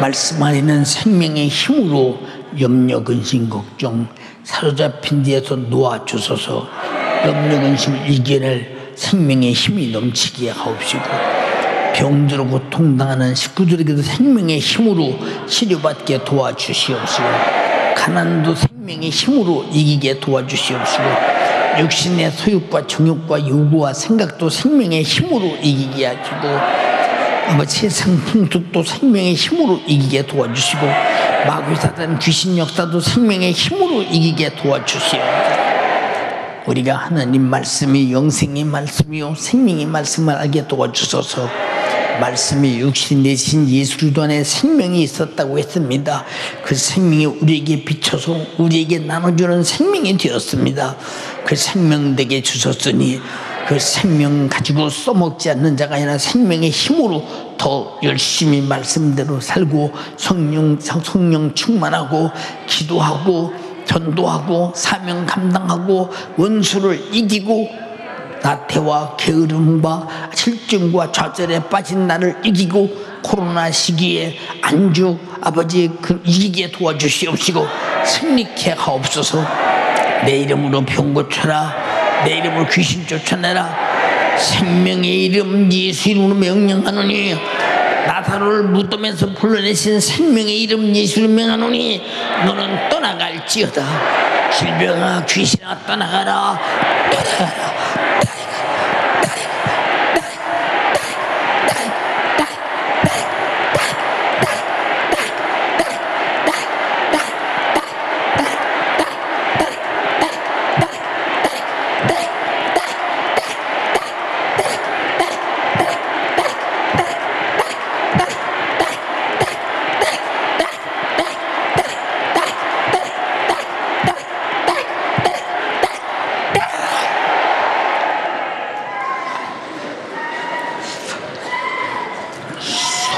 말씀 안에는 생명의 힘으로 염려, 근심, 걱정 사로잡힌 데에서 놓아주소서. 염려, 근심을 이겨낼 생명의 힘이 넘치게 하옵시고 병들어 고통당하는 식구들에게도 생명의 힘으로 치료받게 도와주시옵시고 가난도 생명의 힘으로 이기게 도와주시옵시고 육신의 소욕과 정욕과 요구와 생각도 생명의 힘으로 이기게 하시고 아버지 세상 풍속도 생명의 힘으로 이기게 도와주시고 마귀 사단 귀신 역사도 생명의 힘으로 이기게 도와주시옵소서. 우리가 하나님 말씀이 영생의 말씀이요 생명의 말씀을 알게 도와주소서. 말씀이 육신 내신 예수 그리스도 안에 생명이 있었다고 했습니다. 그 생명이 우리에게 비춰서 우리에게 나눠주는 생명이 되었습니다. 그 생명 되게 주셨으니 그 생명 가지고 써먹지 않는 자가 아니라 생명의 힘으로 더 열심히 말씀대로 살고 성령 충만하고 기도하고 전도하고 사명 감당하고 원수를 이기고 나태와 게으름과 실증과 좌절에 빠진 나를 이기고 코로나 시기에 안주 아버지 이기게 도와주시옵시고 승리케 하옵소서. 내 이름으로 병 고쳐라. 내 이름으로 귀신 쫓아내라. 생명의 이름 예수 이름으로 명령하노니 나사로를 무덤에서 불러내신 생명의 이름 예수를 명하노니 너는 떠나갈지어다. 질병아 귀신아 떠나가라. 떠나가라.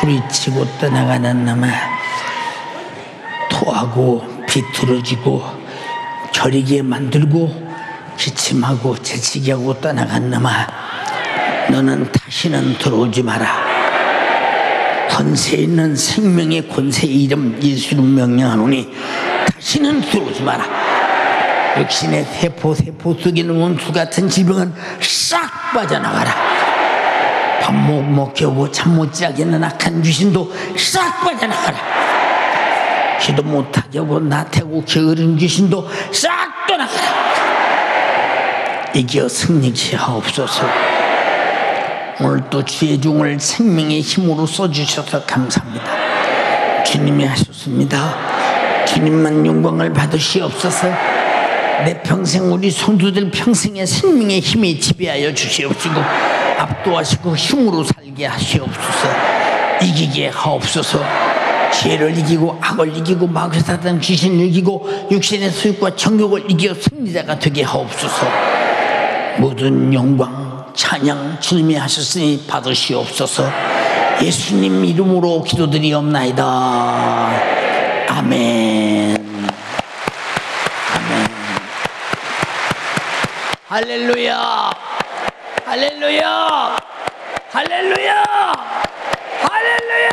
소리치고 떠나가는 놈아 토하고 비틀어지고 저리게 만들고 기침하고 재치기 하고 떠나간 놈아, 너는 다시는 들어오지 마라. 권세 있는 생명의 권세의 이름 예수를 명령하노니 다시는 들어오지 마라. 역신의 세포 속에 있는 원수 같은 질병은 싹 빠져나가라. 밥 못 먹게 하고 잠 못 자게 하는 악한 귀신도 싹 빠져나가라. 기도 못하게 하고 나태고 게으른 귀신도 싹 떠나가라. 이겨 승리케 하옵소서. 오늘 또 주의 종을 생명의 힘으로 써주셔서 감사합니다. 주님이 하셨습니다. 주님만 영광을 받으시옵소서. 내 평생 우리 성도들 평생의 생명의 힘이 지배하여 주시옵시고 압도하시고 힘으로 살게 하시옵소서. 이기게 하옵소서. 죄를 이기고 악을 이기고 마귀 사단 귀신을 이기고 육신의 소욕과 정욕을 이겨 승리자가 되게 하옵소서. 모든 영광 찬양 주님이 하셨으니 받으시옵소서. 예수님 이름으로 기도드리옵나이다. 아멘. 아멘. 할렐루야. 할렐루야. 할렐루야. 할렐루야.